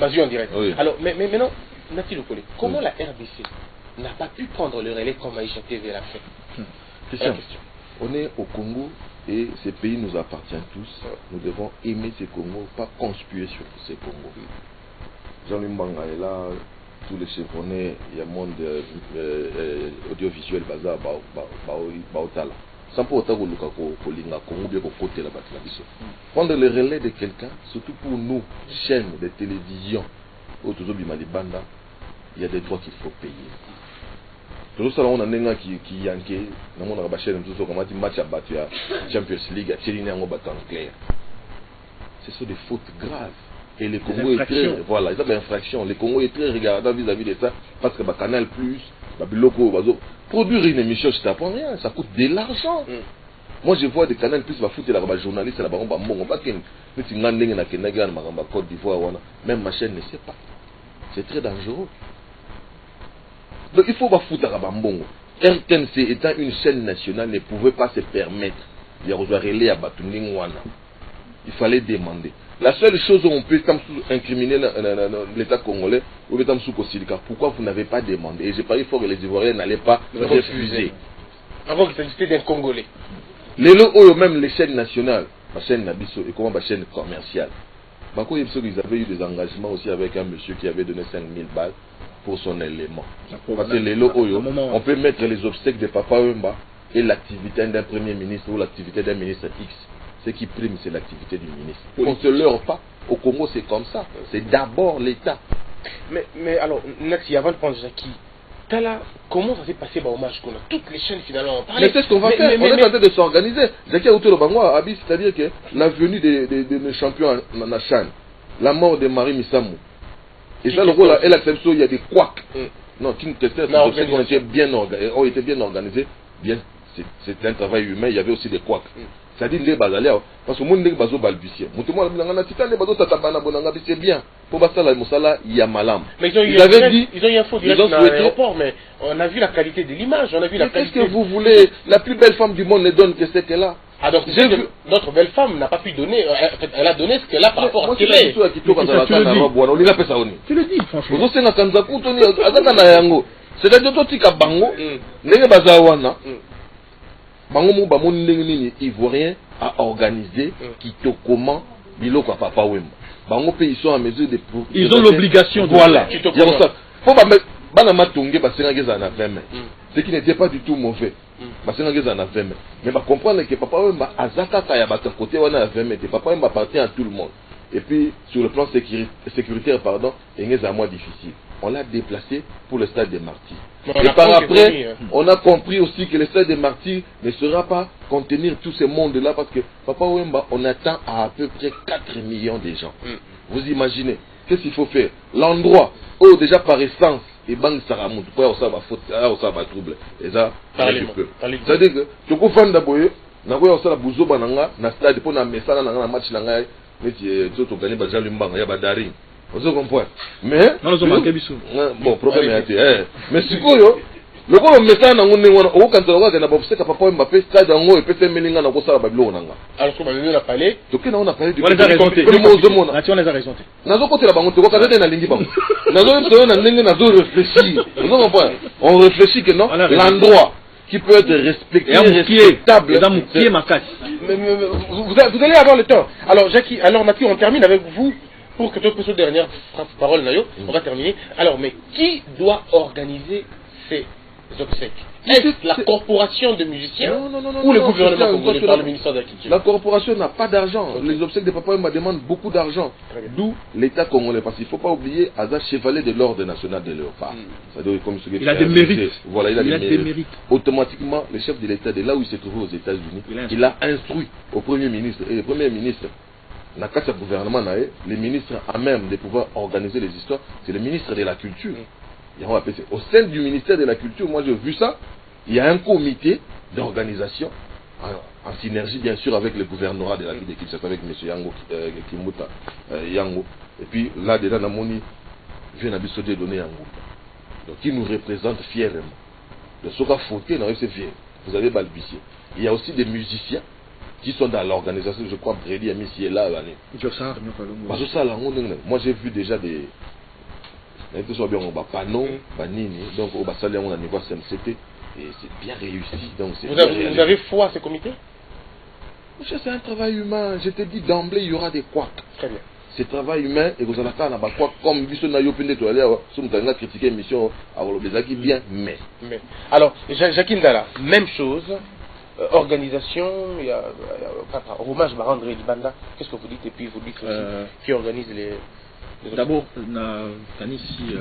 Basu en direct. Alors, mais maintenant, Nati Lokole, comment la RDC n'a pas pu prendre le relais comme Maïcha TV l'a fait? Question. On est au Congo et ce pays nous appartient tous. Nous devons aimer ce Congo, pas conspuer sur ce Congo. Jean-Louis Mbanga est là, tous les chevronnés, il y a un monde audiovisuel bazar, baotala. Sans pour autant prendre le relais de quelqu'un, surtout pour nous, chaînes de télévision, il y a des droits qu'il faut payer. Tout ça, on a un qui yanké, on a une chaîne, match à battu à Champions League, à Tchéliné en clair. Ce sont des fautes graves. Et le Congo est très, voilà, ils ont des infractions. Le Congo est très regardant vis-à-vis de ça, parce que Canal Plus, produire une émission, je t'apprends rien, ça coûte de l'argent. Moi, je vois des Canal Plus, va foutre la journaliste, la baron, Côte d'Ivoire, même ma chaîne ne sait pas. C'est très dangereux. Donc, il faut pas foutre la bambongo. RTNC étant une chaîne nationale ne pouvait pas se permettre de relais à Batuningwana. Il fallait demander. La seule chose où on peut incriminer l'État congolais, ou l'État Msouko-Silika, pourquoi vous n'avez pas demandé? Et j'ai paru fort que les Ivoiriens n'allaient pas refuser. Avant qu'il s'agissait d'un Congolais. Les lots, même les chaînes nationales, la chaîne Nabiso et comment la chaîne commerciale. Ils avaient eu des engagements aussi avec un monsieur qui avait donné 5000 balles pour son élément. Parce que les lots, on peut mettre les obstacles de Papa Wemba et l'activité d'un premier ministre ou l'activité d'un ministre X. Ce qui prime, c'est l'activité du ministre. On ne se leurre pas. Au Congo, c'est comme ça. C'est d'abord l'État. Mais alors, Naxi, avant de prendre Jackie, Tala, comment ça s'est passé au match qu'on a toutes les chaînes finalement parlé. Mais c'est ce qu'on va faire. On est en train de s'organiser. Jackie a autour de Bangwa, Abi, c'est-à-dire que la venue des champions en Achan, la mort de Marie Missamou. Et ça, le rôle, elle accepte ça, il y a des couacs. Non, qui nous testaient, c'est qu'on était bien organisé. On était bien organisé. Bien, c'était un travail humain, il y avait aussi des couacs. C'est-à-dire les bazaliers, parce que le monde est bazo balbutier. C'est bien. Pour ça, la Moussala, il y a malam. Mais ils ont eu un faux direct dans l'aéroport, mais on a vu la qualité de l'image, on a vu la qualité. Qu'est-ce que vous voulez? La plus belle femme du monde ne donne que ce qu'elle a. Ah donc notre belle femme n'a pas pu donner, elle a donné ce qu'elle a par rapport à ce qu'elle est. Tu le dis, franchement. C'est-à-dire que tu as bango, n'est pas bazawana. Bango ba mon nini ivoirien a organisé qui te comment biloko à Papa Wemba. Bango pays sont en mesure de ils ont l'obligation de voilà. Il y a ça. Faut pas mettre banama tongé parce que ngeza na 20 ce qui n'était pas du tout mauvais. Parce que ngeza na 20 mais va comprendre que Papa Wemba azaka ka ya bata côté wana na 20 Papa Wemba appartient à tout le monde. Et puis sur le plan sécuritaire pardon, ngeza moins difficile. On l'a déplacé pour le stade des Martyrs. Et par après, on a compris aussi que le stade des Martyrs ne sera pas contenir tout ce monde-là parce que Papa Wemba, on attend à peu près 4 millions de gens. Vous imaginez, qu'est-ce qu'il faut faire? L'endroit où déjà par essence, et bang Saramout, pour ça va trouble. Et ça, c'est-à-dire que tu peux faire d'abord, na quoi ça la bouzo bananga, na stade pour na messana na match nanga, mais tu tu gagner ba Jean-Louis Mbanga, ya ba Daring. Vous comprenez? Mais bon, problème est mais si quoi le bon message na ngone wana o quand on va na bobseka Papa Mbappé stade ngo et peut melinga na ko sala babilo nanga alors que babilo na parlé to kena on a parlé de on les a raisonné on les a raisonné nazo côté la bango to ko kaza na lingi bango nazo so na ndenge nazo réfléchir vous comprenez on réfléchit que non l'endroit qui peut être respecté respectable vous allez avoir le temps. Alors Jackie, alors Mathieu, on termine avec vous pour que tu aies une dernière parole Nayo, on va terminer. Alors mais qui doit organiser ces obsèques? Est-ce la corporation de musiciens ou le gouvernement congolais par le ministère de la Culture? La corporation n'a pas d'argent. Les obsèques de Papa Wemba demandent beaucoup d'argent. D'où l'État congolais. Parce qu'il ne faut pas oublier Aza chevalier de l'ordre national de Léopard. Il a des mérites. Voilà, il a des mérites. Automatiquement, le chef de l'État, de là où il se trouve aux États-Unis, il a instruit au Premier ministre. Et le Premier ministre, dans le gouvernement, les ministres à même de pouvoir organiser les histoires, c'est le ministre de la Culture. Au sein du ministère de la Culture, moi j'ai vu ça, il y a un comité d'organisation en synergie bien sûr avec le gouvernorat de la ville de Kinshasa, avec M. Yango Kimuta Yango. Et puis là déjà Namoni vient à Bissodé donner Yango. Donc il nous représente fièrement. De ce qu'a fauté, c'est fier. Vous avez balbutié. Il y a aussi des musiciens qui sont dans l'organisation, je crois Brady Amissi est là. Moi j'ai vu déjà des panneaux, donc au Bassalé on a niveau CMCT et c'est bien réussi. Donc vous avez foi à ces comités? C'est un travail humain. Je te dis d'emblée, il y aura des couacs. Très bien. c'est travail humain et vous allez faire quoi comme Bisso na yopende to aller sur nous critiquer émission alors le bezaki bien mais alors Jacqueline Dala même chose organisation il y a hommage à André Libanda qu'est-ce que vous dites et puis vous dites aussi qui organise les d'abord na ici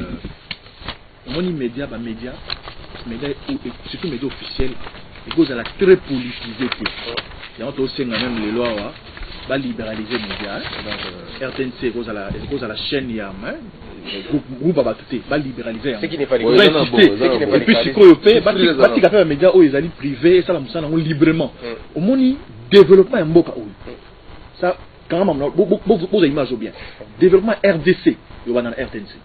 mon média surtout médias officiels et cause à la très politisé il y a aussi même les lois va libéraliser les médias donc RTNC cause à la chaîne Yam groupe Abatouté va libéraliser ce qui n'est pas légal et puis si quoi fait bâti café les médias où ils allaient privés ça la moussana librement au moni développement un mboka ça quand même beaucoup d'image bien développement RDC il y a dans RTNC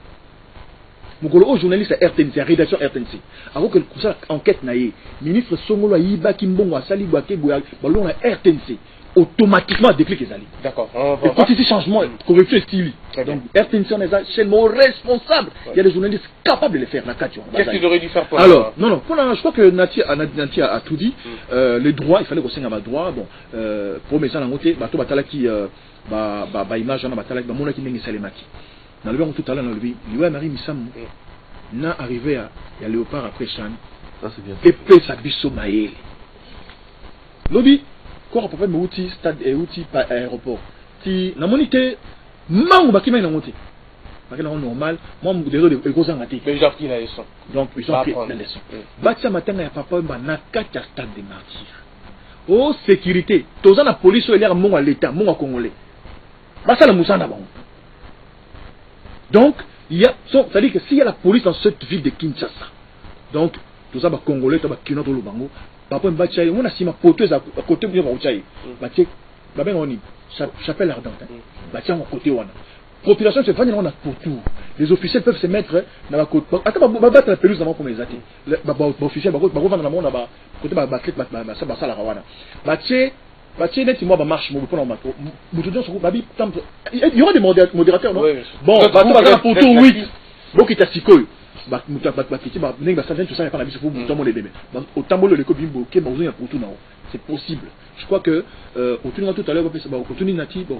Mugolo journaliste à RTNC, à rédaction RTNC. Avant que ça enquête naïe, ministre Songolo Iba Kimbongo à Sali Boaké Ballon à RTNC, automatiquement déclic les alliés. D'accord. Et quand il y a changement, correction style. Donc RTNC on est chaînement responsable. Il y a des journalistes capables de le faire. Qu'est-ce qu'ils auraient dû faire pour alors, non, je crois que Nati a tout dit. Les droits, il fallait qu'on signe à droit. Bon, pour mes gens en côté, Bato Batala qui image en Batala, Mona qui n'est Salemaki. Dans le verre tout à l'heure, il y a Marie Missam, n'a arrivé à Léopard après Chan, et puis ça biso maël. Lobby, quoi, papa, mais outil stade et outil par aéroport. Si la monité, mangue, bah, qui m'a monté. Parce que là, normal, moi, désolé, les gros angatés. Mais ils ont pris la leçon. Donc, ils ont pris la leçon. Bah, ça matin, il y a papa, bah, n'a qu'à stade de martyrs. Oh, sécurité. Tous la police, il y a mon à l'État, mon à Congolais. Bah, ça, la moussa n'a pas. Donc, c'est-à-dire que s'il y a la police dans cette ville de Kinshasa, donc, tout ça, va Congolais, tout ça, va Kino, tout le Bango, papa, Mbachaï, on a si ma poteuse à côté de Mbachaï, Baché, Babé, on y, chapelle ardente, Baché, on a côté, on a. Population, c'est pas on a pour tout. Les officiels peuvent se mettre dans la côte. Attends, on va battre la pelouse avant pour mes athées. Les officiels, on va vendre la monde là-bas, côté, ça, la rawana. Baché, net moi marche mon pour il y aura des modérateurs non bon pour tout 8 donc il asiko ba muta ba kiti ba ninga ça tout ça pas la biso pour muta mon les bébés au tambolo le kobimbo ke ba pour tout non c'est possible je crois que au tout à l'heure ba opportunité nati ba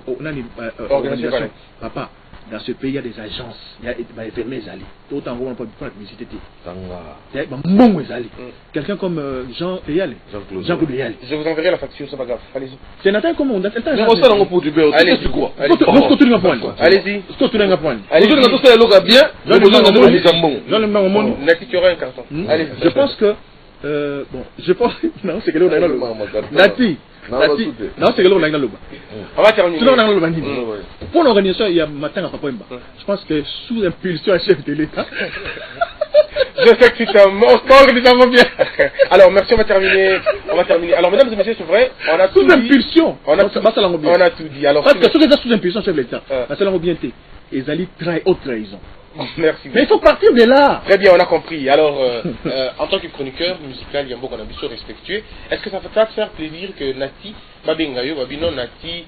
on a une organisation papa dans ce pays il y a des agences il y a des infirmiers ali autant on peut pas visiter tanga bon ali quelqu'un comme Jean-Claude Eyale je vous enverrai la facture c'est pas grave allez-y c'est Nathan comme on attend ça on pour du beurre allez-y quoi allez-y je pense que bon je pense non c'est que là Nati non c'est que là on va terminer pour l'organisation il y a matin à Papa Mba je pense que sous impulsion à chef de l'État je sais que tu t'es mort bien. Alors merci, on va terminer. Alors mesdames et messieurs, c'est vrai, on a sous impulsion. On a tout dit. Alors parce que ceux qui sont sous impulsion chef de l'État, ça l'a bien été. Ils allaient trahir haute trahison. Merci. Mais il faut partir de là. Très bien, on a compris. Alors, en tant que chroniqueur musical, il y a beaucoup d'ambition respectueux. Est-ce que ça va te faire plaisir que Nati, Babengayo, Babino, Nati,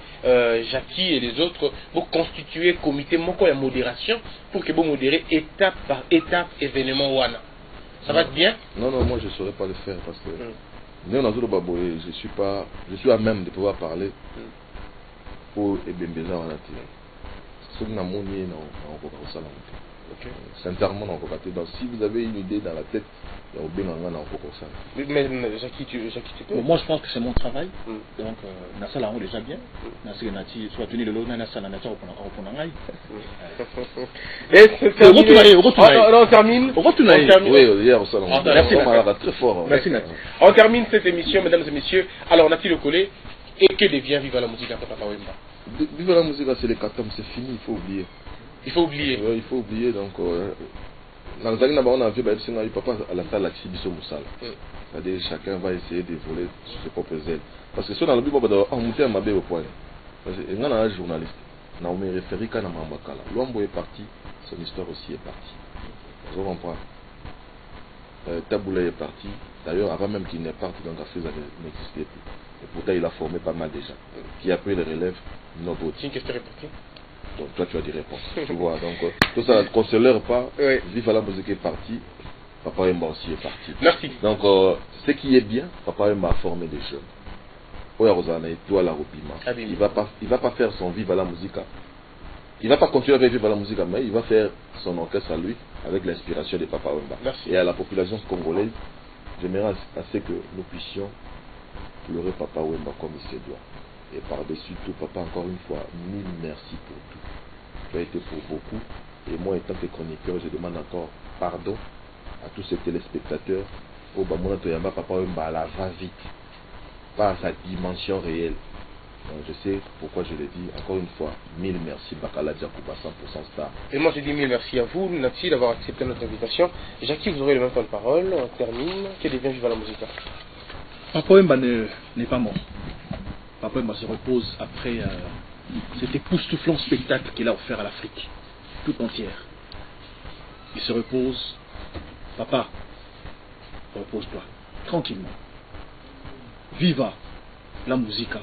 Jackie et les autres vont constituer comité moko et modération pour que vous modérez étape par étape événement Wana? Ça va être bien? Non, moi je ne saurais pas le faire parce que je suis à même de pouvoir parler pour Ebembeza Wanati. Ce que nous avons sincèrement, donc si vous avez une idée dans la tête, il y a mais Jackie, tu peux. Moi je pense que c'est mon travail. Donc Nassa l'a déjà bien. Nassa Nati soit tenu le lot Nassa Nati au Ponangai. On termine. Oui, hier au salon. Merci. Très fort. Merci Nati. On termine cette émission, mesdames et messieurs. Alors Nati Le Collé, et que devient Viva la musique après Papa Wemba? Viva la musique, c'est les 4 ans, c'est fini, il faut oublier. Il faut oublier. Oui, il faut oublier. Donc, dans les années, on a vu que papa à la salle, c'est-à-dire chacun va essayer de voler sur ses propres ailes. Parce que si on a le but, on monte un mabé au point. Parce que on a un journaliste. On a référé qu'à Namambakala. Luambo est parti, son histoire aussi est partie. Vous comprenez? Taboula est parti. D'ailleurs, avant même qu'il n'ait parti, donc Afriza n'existait plus. Et pourtant, il a formé pas mal de gens. Qui a pris le relève, notre autre. C'est une question répartie. Donc toi tu as des réponses. Tu vois, donc tout ça ne consolère pas. Viva la musique est parti, Papa Wemba aussi est parti. Merci. Donc ce qui est bien, Papa Wemba a formé des jeunes. Il va pas faire son Viva la musique il ne va pas continuer à vivre la musique, mais il va faire son orchestre à lui avec l'inspiration de Papa Wemba. Merci. Et à la population congolaise, j'aimerais assez que nous puissions pleurer Papa Wemba comme il se doit. Et par-dessus tout, Papa, encore une fois, mille merci pour tout. Tu as été pour beaucoup. Et moi, en tant que chroniqueur, je demande encore pardon à tous ces téléspectateurs. Au Bamona Toyamba, Papa Wemba, la va vite. Pas à sa dimension réelle. Donc, je sais pourquoi je le dis. Encore une fois, mille merci, Bakala Diakouba, 100% star. Et moi, je dis mille merci à vous, Nati, d'avoir accepté notre invitation. Jackie, vous aurez le même temps de parole. On termine. Que devient Viva la musique? Papa Wemba n'est pas mort. Papa Wemba se repose après cet époustouflant spectacle qu'il a offert à l'Afrique tout entière. Il se repose. Papa, repose-toi tranquillement. Viva la musica.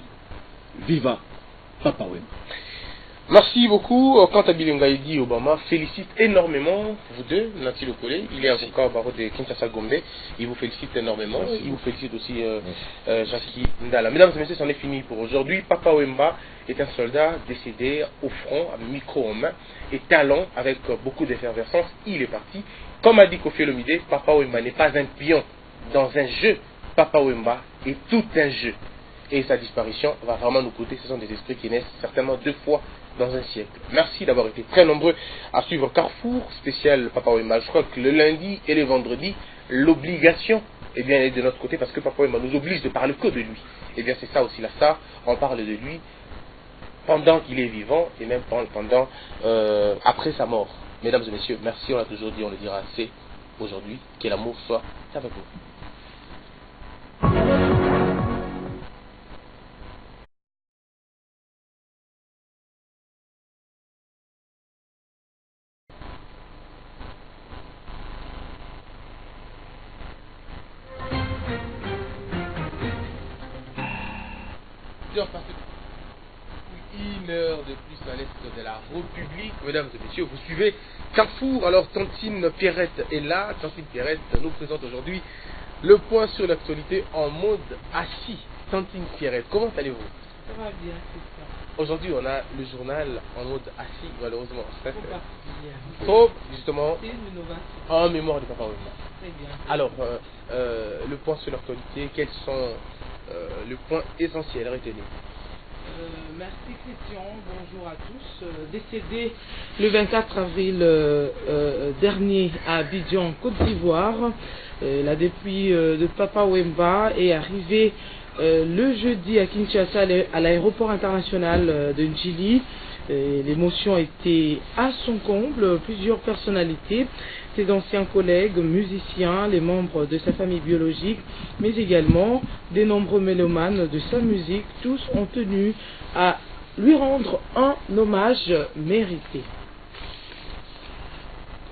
Viva Papa Wemba. Merci beaucoup. Quant à Bilengaïdi Obama, félicite énormément vous deux, Nati Lokole. Il est avocat au barreau de Kinshasa Gombe. Il vous félicite énormément. Merci. Il vous félicite aussi Jackie Ndala. Mesdames et messieurs, c'en est fini pour aujourd'hui. Papa Wemba est un soldat décédé au front, avec micro en main et talent, avec beaucoup d'effervescence. Il est parti. Comme a dit Kofi Olomide, Papa Wemba n'est pas un pion dans un jeu. Papa Wemba est tout un jeu. Et sa disparition va vraiment nous coûter. Ce sont des esprits qui naissent certainement 2 fois dans un siècle. Merci d'avoir été très nombreux à suivre Carrefour spécial Papa Wemba. Je crois que le lundi et le vendredi, l'obligation est de notre côté parce que Papa Wemba nous oblige de parler que de lui. Et bien c'est ça aussi la star. On parle de lui pendant qu'il est vivant et même pendant après sa mort. Mesdames et messieurs, merci, on l'a toujours dit, on le dira assez aujourd'hui. Que l'amour soit avec vous. Une heure de plus à l'est de la République, mesdames et messieurs, vous suivez Carrefour. Alors Tantine Pierrette est là. Tantine Pierrette nous présente aujourd'hui le point sur l'actualité en mode assis. Tantine Pierrette, comment allez-vous? Ça va bien, c'est ça. Aujourd'hui on a le journal en mode assis, malheureusement. Trop justement en mémoire de Papa Wemba. Très bien. Alors le point sur l'actualité, quels sont les points essentiels retenus? Merci Christian, bonjour à tous. Décédé le 24 avril dernier à Abidjan, Côte d'Ivoire, la dépouille de Papa Wemba est arrivée le jeudi à Kinshasa à l'aéroport international de Njili. L'émotion était à son comble. Plusieurs personnalités, ses anciens collègues, musiciens, les membres de sa famille biologique, mais également des nombreux mélomanes de sa musique, tous ont tenu à lui rendre un hommage mérité.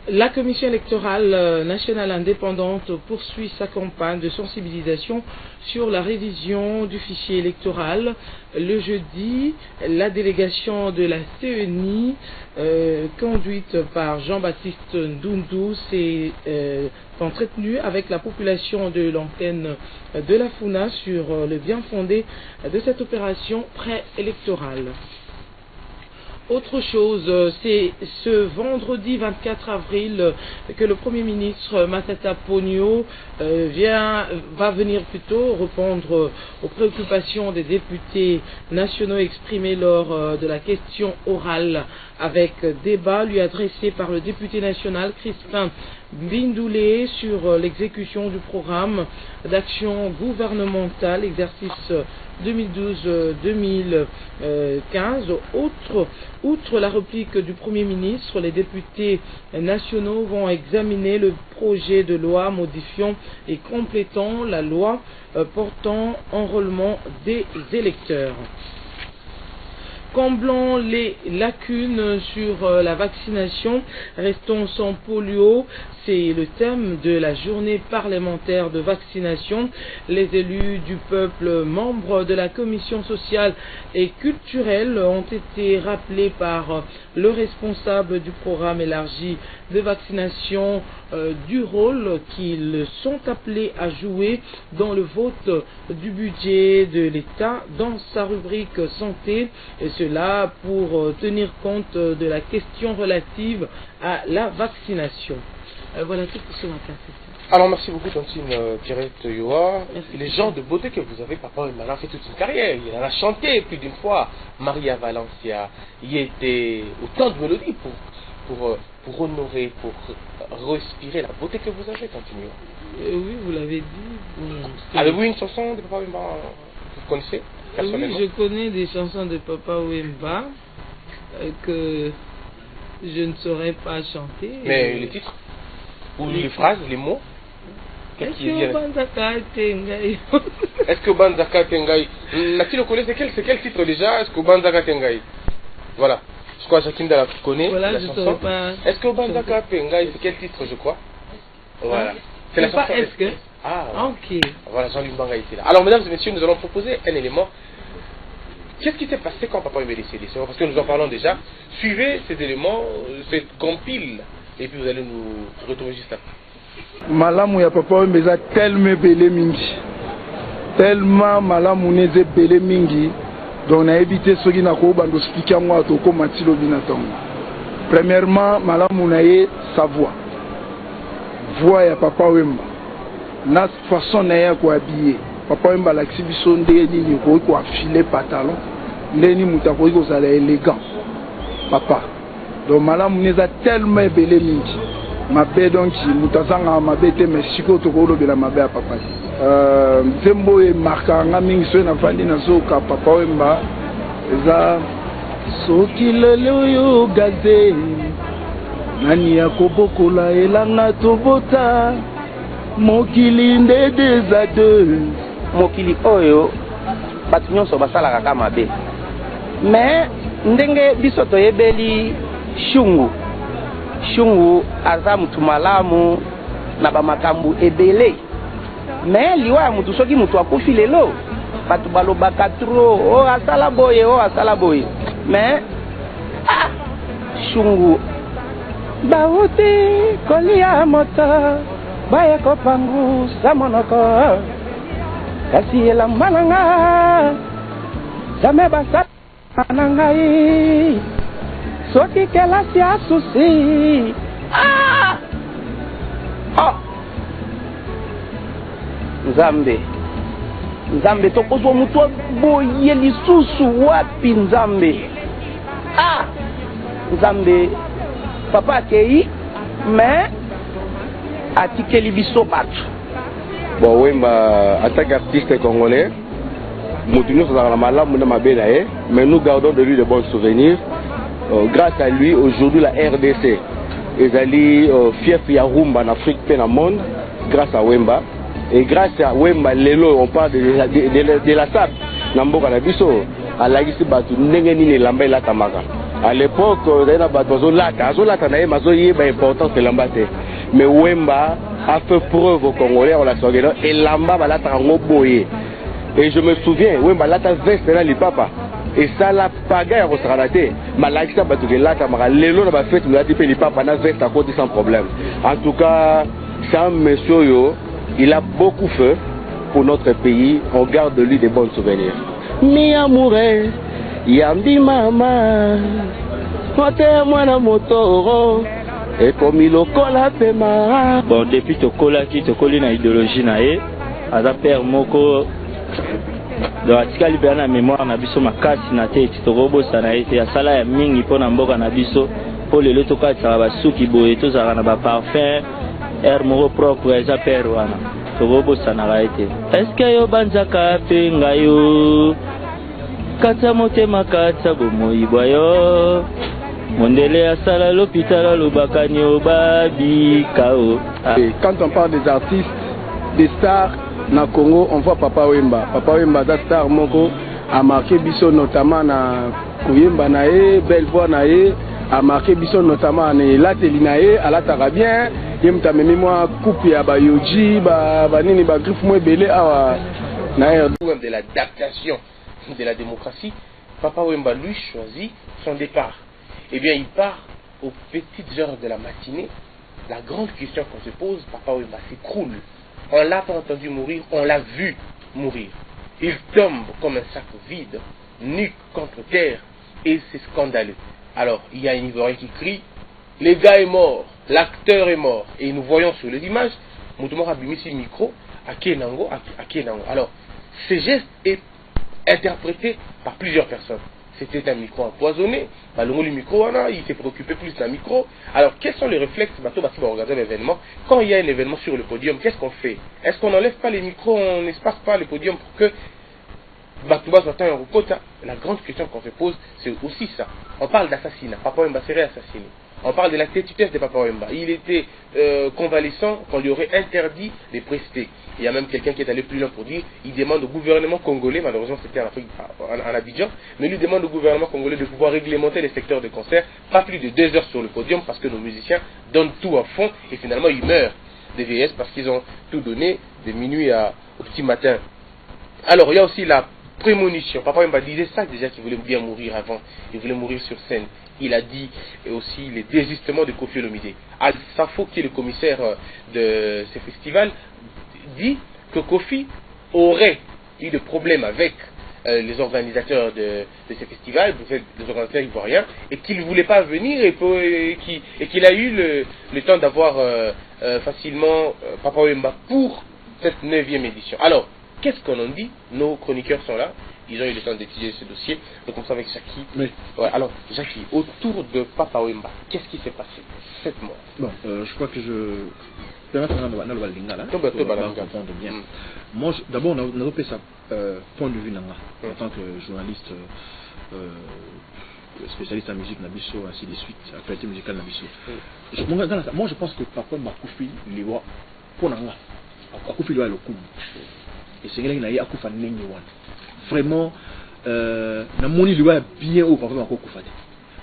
La Commission électorale nationale indépendante poursuit sa campagne de sensibilisation sur la révision du fichier électoral. Le jeudi, la délégation de la CENI, conduite par Jean-Baptiste Ndundu, s'est entretenue avec la population de l'antenne de la FUNA sur le bien fondé de cette opération préélectorale. Autre chose, c'est ce vendredi 24 avril que le Premier ministre Matata Ponyo va venir plutôt répondre aux préoccupations des députés nationaux exprimées lors de la question orale avec débat lui adressé par le député national Crispin Bindoulé sur l'exécution du programme d'action gouvernementale exercice 2012-2015. Outre la réplique du Premier ministre, les députés nationaux vont examiner le projet de loi modifiant et complétant la loi portant enrôlement des électeurs. Comblant les lacunes sur la vaccination, restons sans polio, c'est le thème de la journée parlementaire de vaccination. Les élus du peuple, membres de la commission sociale et culturelle, ont été rappelés par le responsable du programme élargi de vaccination du rôle qu'ils sont appelés à jouer dans le vote du budget de l'État dans sa rubrique santé, et cela pour tenir compte de la question relative à la vaccination. Voilà tout pour ce matin. Alors merci beaucoup Tantine Yoa. Les gens de beauté que vous avez, Papa Wemba a fait toute une carrière. Il en a chanté plus d'une fois. Maria Valencia, il était autant de mélodies pour honorer, pour respirer la beauté que vous avez, Tantine Yoa. Oui, vous l'avez dit. Avez-vous une chanson de Papa Wemba que vous connaissez personnellement? Oui, je connais des chansons de Papa Wemba que je ne saurais pas chanter. Mais les titres? Ou les phrases, les mots? Est-ce que Banzaka Tengai? Est-ce que Banzaka Tengai? Naki le connaît, c'est quel titre déjà? Est-ce que Banzaka Tengai? Voilà. Je crois que Jacqueline Dalla connaît voilà, la chanson. Est-ce que Banzaka Tengai, c'est quel titre, je crois? Voilà. C'est la chanson. Est-ce que? Ah, ok. Voilà, Jean-Luc Banga était là. Alors, mesdames et messieurs, nous allons proposer un élément. Qu'est-ce qui s'est passé quand Papa est décédé? C'est parce que nous en parlons déjà. Suivez ces éléments, cette compile, et puis vous allez nous retrouver juste après. Malamu ya Papa Wemba eza tellement belé mingi, tellement malamu neze belé mingi, donc na évité soki na ko bando expliquer moi to ko matilo binatongo. Premièrement, malamu na ye sa voix ya Papa Wemba, na façon na ya ko habiller. Papa Wemba la exhibition ndenge nini ko affiler pantalon, ndeni muta ko zala élégant. Papa. Donc malamu neza tellement belé mingi. Mabe donc mutazanga mabe te mais siko to ko lobela mabe ya papa. Zembo e marka nga mingi so na fandi na so ka Papa Wemba eza soki lelo yo gaze nani ya kobokola elanga tobota mokili nde deza de mokili oyo batu nyonso basalaka ka mabe mais ndenge biso toyebeli Shungu aza mutu malamu na bamakambu ebele, mais liwa ya mutu soki mutu akufi lelo batu balobaka tro o asala boye mais Shungu bauti kolia moto baya kopangusa monoko kasi elamba nanga zame basa nangai soki kelasi asusi Nzambe tokozwa mutu boye lisusu wapi Nzambe papa akei mais atikeli biso batu. Bon Wemba en tant qu'artiste congolais mutu nyonso azalaka na malamu na mabe na ye, mais nous gardons de lui de bons souvenirs. Grâce à lui, aujourd'hui la RDC ezali fief ya rumba en Afrique et dans le monde grâce à Wemba. Et grâce à Wemba lelo on parle de la SAP namboka na biso alagisi batu ndenge nini elamba elatamaka. À l'époque na batu azolata na ye mazoyeba importance elamba te, mais Wemba a fait preuve au Congolais en la sogelo elamba balataka ngo boye. Et je me souviens Wemba lata veste na lipapa et ça la paga ya kosakana malakisa bato ke lata maka lelo na ba fête mulati pe lipapa na veste à côté sans problème. En tout cas, c'est un monsieur yo, il a beaucoup fait pour notre pays. On garde de lui des bons souvenirs. Mi amouré, yambi mama, mote mwana motoro, et comme il okola pema. Bon, depuis tokoli na idéologie na ye, aza père moko. Donc atikali pe na mémoire na biso makasi na te titokobosa na ete asala ya mingi mpona mboka na biso po lelo tokatisaka basuki boye tozalaka na baparfum air moko propre eza pere wana tokobosanaka ete eske yo banzaka mpe ngai yo kata motema kata bomoi bwa yo mondele asala l'hôpital alobaka nio babikao. Quand on parle des artistes, des stars na Congo, on voit Papa Wemba. Papa Wemba da star moko a marqué biso notamment na Koyemba na ye, belle voix na ye, a marqué biso notamment na lateli na ye, alataka bien, yemta memi moi coupe ya ba yoji ba nini ba griffe moi belé awa na air de l'adaptation de la démocratie. Papa Wemba lui choisit son départ. eh bien il part aux petites heures de la matinée. La grande question qu'on se pose, Papa Wemba s'écroule. On l'a pas entendu mourir, on l'a vu mourir. Il tombe comme un sac vide, nu contre terre, et c'est scandaleux. Alors, il y a un Ivoirien qui crie, le gars est mort, l'acteur est mort. Et nous voyons sur les images, Moutoumor a mis le micro, à Kenango. Alors, ce geste est interprété par plusieurs personnes. C'était un micro empoisonné. Le micro, il s'est préoccupé plus d'un micro. Alors, quels sont les réflexes pour organiser l'événement? Quand il y a un événement sur le podium, qu'est-ce qu'on fait? Est-ce qu'on n'enlève pas les micros, on n'espace pas le podium pour que la grande question qu'on se pose, c'est aussi ça. On parle d'assassinat. Papa Wemba serait assassiné. On parle de la tétutesse de Papa Wemba. Il était convalescent, qu'on lui aurait interdit de prester. Il y a même quelqu'un qui est allé plus loin pour dire, il demande au gouvernement congolais, malheureusement c'était en Abidjan, mais lui demande au gouvernement congolais de pouvoir réglementer les secteurs de concert, pas plus de 2 heures sur le podium, parce que nos musiciens donnent tout à fond, et finalement ils meurent des VS parce qu'ils ont tout donné de minuit au petit matin. Alors il y a aussi la prémonition. Papa Wemba disait ça déjà, qu'il voulait bien mourir avant, il voulait mourir sur scène. Il a dit aussi les désistements de Kofi Olomide. Al Safo, qui est le commissaire de ce festival, dit que Kofi aurait eu des problèmes avec les organisateurs de ce festival, les organisateurs ivoiriens, et qu'il ne voulait pas venir et qu'il a eu le temps d'avoir facilement Papa Wemba pour cette 9e édition. Alors, qu'est-ce qu'on en dit? Nos chroniqueurs sont là. Ils ont eu le temps d'étudier ce dossier. Donc, on commence avec Jackie. Oui. Ouais, alors, Jackie, autour de Papa Wemba, qu'est-ce qui s'est passé cette mort? Bon, je crois que je. Bien. Moi, d'abord, on a fait ça point de vue en tant que journaliste, spécialiste en musique, Nabiso, ainsi de suite, actualité musicale Nabiso. Moi, je pense que Papa Wemba Koufi, Liwa, pour Nanga, Koufi Liwa le coup. Et c'est quelqu'un qui a Koufa Nenyewan. Vraiment, na moni Liwa bien au Papa Wemba Koufa.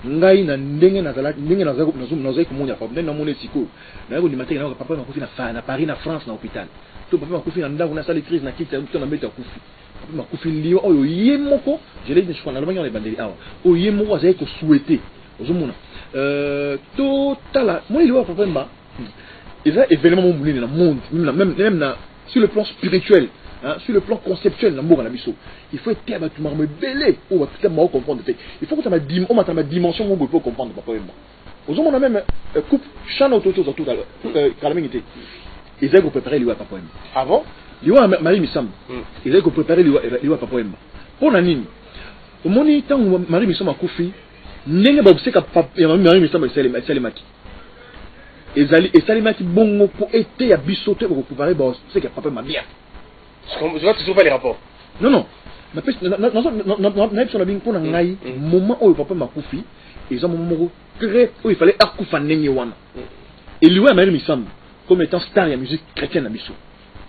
Ngai na ndenge nazali kumonya pa ndenge na moni siko na yako limate na Papa Wemba Koufi na Paris na France na hôpital to Papa Wemba Koufi na ndako na sala crise na kiti to na meta Koufi Papa Wemba Koufi liyo oyo yemoko je l'ai dit je crois na lobanga les bandeli awa oyo yemoko azali ko souhaiter ozomona to tala moi Liwa Papa Wemba ils ont événement moulé dans le monde même na sur le plan spirituel. Hein, sur le plan conceptuel, il faut être à tout me belé ou va tout comprendre. Il faut que tu aies ma dimension pour comprendre Papa Wemba. Aux hommes on a même coupe chant autour tout à l'heure. Ils ont préparé Liwa Papa Wemba. Ah bon? Liwa Marie Missam. Ils ont préparé Liwa Papa Wemba. Pour Nanine, au moment où Marie Missam a Koufi, n'est pas obséqué à Marie Missam et Salimaki. Et Salimaki bon pour être à bissoter pour préparer c'est que Papa Wemba bien. Je vois toujours pas les rapports. Non. Moment où Papa Wemba Koufi, ils ont un moment très où il fallait Akoufa Nenyewana. Et lui, Marie Missam, comme étant star de la musique chrétienne à Bissau.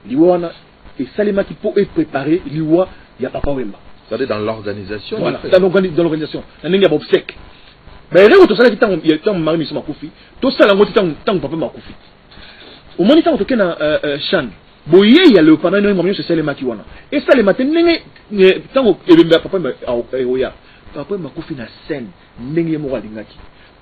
Liwana et Salima qui pour être préparé, Liwa, il y a Papa Wemba. C'est dans l'organisation. Voilà, dans l'organisation. Il y a Bob Sec. Mais rien que ça, il y a tant Marie Missam Koufi, tout ça, il y a tant Papa Wemba Koufi. Au moment où il y a Chan. Boye il y a le pendant une moment c'est Salima qui wana et Salima tenenge tango ebemba Papa Wemba Papa Wemba Koufi na scène ndenge mo alingaki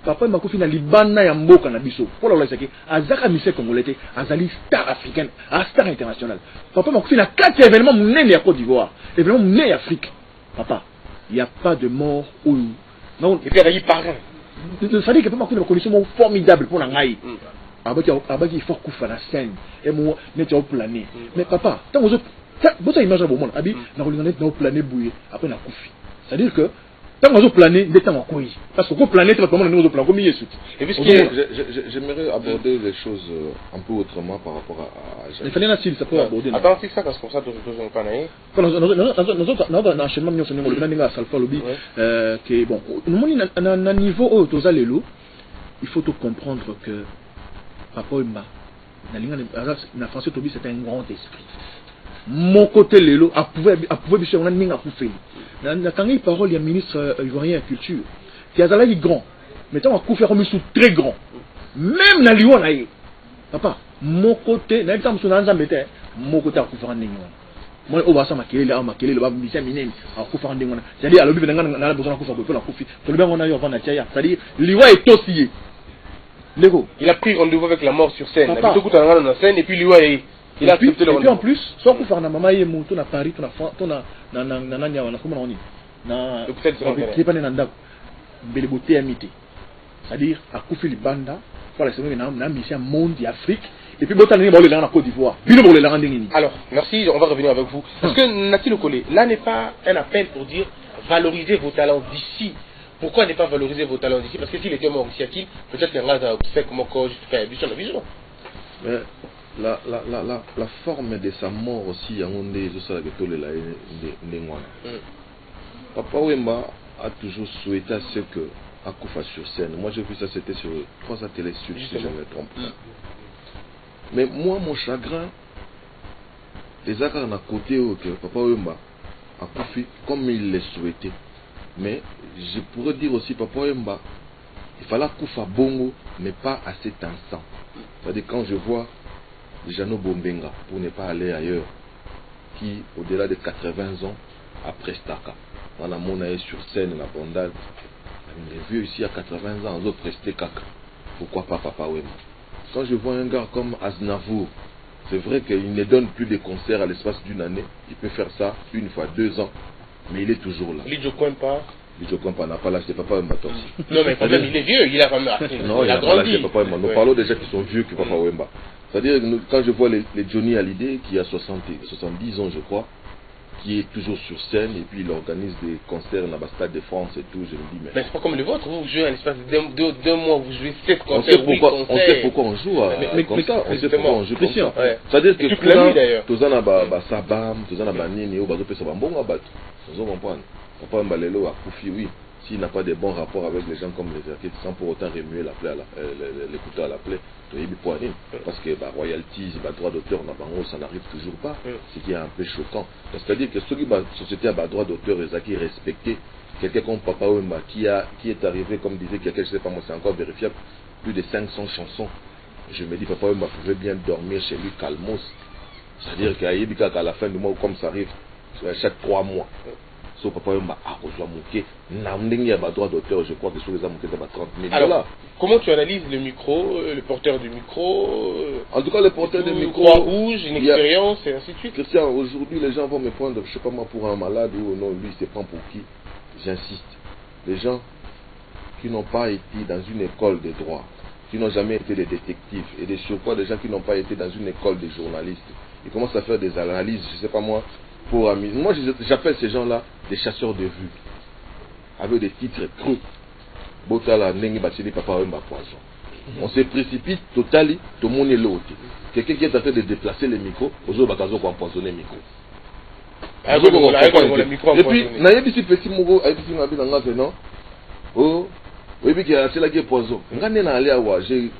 Papa Wemba Koufi na libana ya mboka na biso pour la saki azaka mise congolais azali star africaine star international Papa Wemba Koufi na 4 événements munene ya Côte d'Ivoire événements munene Afrique papa il y a pas de mort ou non et puis il y a parrain ça dit que Papa Wemba Koufi na condition formidable pour ngai Abaki il faut qu'on la scène et moi n'est au plané mais papa tant vous ça image à bon abi na relinganet na au plané bouillé après na Koufi c'est à dire que tant vous plané des temps à quoi parce que plané c'est pas comment nous au plan comme il est sous et puis j'aimerais aborder les choses un peu autrement par rapport à il fallait na ça peut aborder attends c'est ça parce que comme ça toujours pas naïf quand nous dans enchaînement nous sommes le nanga salfa lobby que bon nous na niveau aux alelo il faut tout comprendre que Papa Wemba, na François Tobi c'est un grand esprit. Mon côté lelo a pouvoir bicher on a ninga Koufi. Na tangi parole il y a ministre ivoirien de culture qui a zalaki grand. Mais tant Koufi remis sous très grand. Même na Liwa na yé. Papa, mon côté na exemple sur Nzambete, mon côté a Koufi ninga. moi au basa makele là makele ba mission minene a ku fa ndengona c'est-à-dire alobi benanga na besoin ku fa ko na kufi to le on a yo vana tia c'est-à-dire liwa est aussi lego il a pris rendez-vous avec la mort sur scène il a tout dans la scène et puis liwa il a accepté le rendez-vous. Et puis en plus soit ku fa na mama ye mutu na Paris to na na nya wana comment on dit na c'est pas nanda bele beauté amité c'est-à-dire a ku fi libanda pour la semaine na mission monde Afrique. Et puis, en Côte d'Ivoire. Alors, merci, on va revenir avec vous. Parce que, Nati Lokole, là n'est pas un appel pour dire valoriser vos talents d'ici. Pourquoi ne pas valoriser vos talents d'ici? Parce que s'il était mort ici, peut-être qu'il y a un fait comme encore juste faire vision de vision. Mais la forme de sa mort aussi, Papa Wemba a toujours souhaité ce que Akoufa sur scène. Moi, j'ai vu ça, c'était sur 3 télé sud, si je ne me trompe pas. Mais moi, mon chagrin, les accords à côté, que Papa Wemba a confié comme il le souhaitait. Mais je pourrais dire aussi, Papa Wemba, il fallait Koufa Bongo, mais pas à cet instant. C'est-à-dire, quand je vois Jano Bombenga, pour ne pas aller ailleurs, qui, au-delà de 80 ans, après Staka, on a monnaie sur scène, la bondade, les vieux ici à 80 ans, les autres restaient caca. Pourquoi pas Papa Wemba? Quand je vois un gars comme Aznavour, c'est vrai qu'il ne donne plus de concerts à l'espace d'une année. Il peut faire ça une fois, 2 ans, mais il est toujours là. Lidjo Kwempa n'a pas lâché Papa Wemba aussi. Non, mais quand même, il est vieux, il a quand même non, il a pas lâché Papa Wemba. Nous parlons déjà qui sont vieux que Papa Wemba. C'est-à-dire, quand je vois les Johnny Hallyday, qui a 70 ans, je crois, qui est toujours sur scène, et puis il organise des concerts dans le Stade de France et tout, je me dis, mais c'est pas comme le vôtre, vous jouez à l'espace de 2 mois, vous jouez 7 concerts, on sait pourquoi on joue comme ça, on sait pourquoi on joue comme ça. C'est-à-dire que tous en a Sabam, tous en a Nini, ou Bazo Pesa Bambon à battre, vous comprenez. Papa Mbalelo a Koufi, oui, s'il n'a pas de bons rapports avec les gens comme les artistes, sans pour autant remuer la plaie, l'écouteur à la plaie, parce que royalties, droit d'auteur, ça n'arrive toujours pas, ce qui est un peu choquant. C'est-à-dire que ceux qui la société a droit d'auteur, qui est respecté, quelqu'un comme Papa Wemba, qui est arrivé, comme disait quelqu'un, je ne sais pas moi, c'est encore vérifiable, plus de 500 chansons. Je me dis, Papa Wemba pouvait bien dormir chez lui, calmos. C'est-à-dire qu'à la fin du mois, comme ça arrive, chaque 3 mois. So Papa Wemba a rejoint Mouké, n'a pas droit d'auteur, je crois que sur les Amouké, ça va 30 000 $. Alors, comment tu analyses le micro, le porteur du micro En tout cas, le porteur du micro, Croix-Rouge, une expérience, et ainsi de suite. Christian, aujourd'hui, les gens vont me prendre, je ne sais pas moi, pour un malade ou non, lui, il se prend pour qui? J'insiste. Les gens qui n'ont pas été dans une école de droit, qui n'ont jamais été des détectives, et des surcroît des gens qui n'ont pas été dans une école de journalistes, ils commencent à faire des analyses, je ne sais pas moi, pour amis. Moi, j'appelle ces gens-là des chasseurs de vues, avec des titres creux. Botala, Nengi, Bacheli, Papa Wemba, Poison. On se précipite, totali, tout le monde est l'autre. Quelqu'un qui est en train de déplacer les micros, aux autres, Bakazo, pour empoisonner le micro. Et puis, Nayebi, si petit Mogo, Aïti, Nabi, Nanga, non? Oh, oui, puis, c'est la guerre poison. J'ai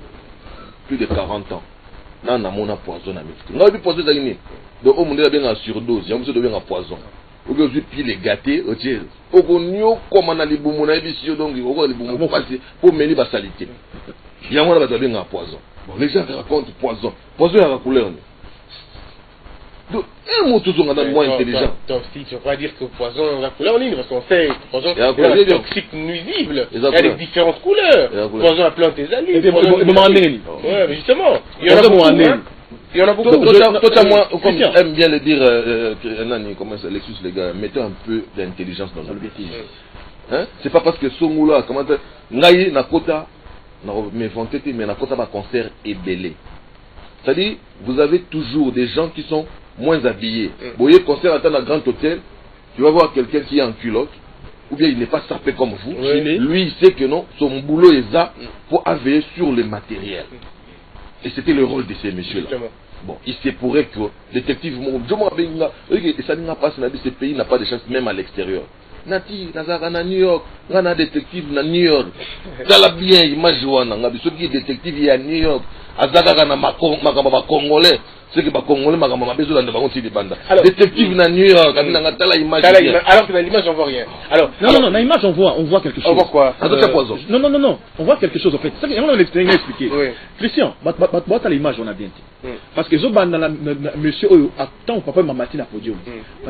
plus de 40 ans. Là, on a mon poison à micro. Nayebi, poison, c'est donc, on a bien en surdose, il y a bien en poison. On a puis les gâtés, on a comme on a les boumons, on a les boumons pour mener la salité. Il y a bien en poison. Bon, les gens racontent poison. Poison à la couleur. Donc, un mot toujours moins intelligent. Donc, si tu ne vas pas dire que poison à la couleur, parce qu'on sait que poison est toxique, nuisible. Il y a des différentes couleurs. Poison à plantes et alies. Oui, mais justement, il y en a beaucoup. Il y en a beaucoup. Toi, moi, comme j'aime bien le dire, comment ça, Lexus, les gars, mettez un peu d'intelligence dans notre bêtise. Hein? C'est pas parce que Songoula, comment ça, Ngaye, Nakota, mais Vantete, mais Nakota, ma concert est belé. C'est-à-dire, vous avez toujours des gens qui sont moins habillés. Vous voyez, concert à un grand hôtel, tu vas voir quelqu'un qui est en culotte, ou bien il n'est pas sapé comme vous. Lui, il sait que non, son boulot est là pour veiller sur le matériel. Et c'était le rôle de ces messieurs-là. Bon, il se pourrait que, détective, ça n'a pas, ce pays n'a pas de chance, même à l'extérieur. Nati, na New York, na détective na New York. Ça l'a bien, image wana, ngabi, ceux qui est détective à New York, azaka na makamba congolais, ceux qui sont congolais, makamba besoin de bango ti banda. Détective na New York, na ngata la image. Alors que dans l'image on voit rien. Alors, non, dans l'image on voit quelque chose. On voit quoi? Non, on voit quelque chose en fait. C'est ça qu'on a expliqué. Christian, à l'image on a bien dit. parce que monsieur attend papa m'a matin à podium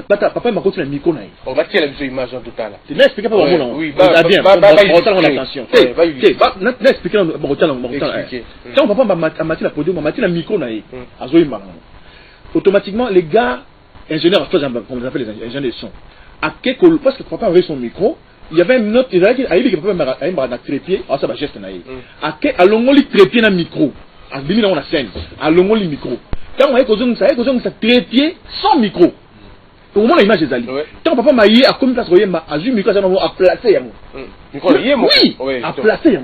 papa m'a continué micro naï on va tirer la image en tout cas là c'est n'expliquer pas vraiment oui bien attention n'expliquer quand papa m'a matin à podium m'a matin à micro naï azoï automatiquement les gars ingénieurs comme on appelle les ingénieurs de son parce que papa avait son micro il y avait une autre il y avait que papa m'a trépied ça va geste naï à l'ongoli trépied na micro à demi dans la scène à l'ongoli micro quand on a ça trépied sans micro au moment l'image des alliés quand papa m'a yé à comme ça soyez m'a azu micro ça m'a placé oui à placer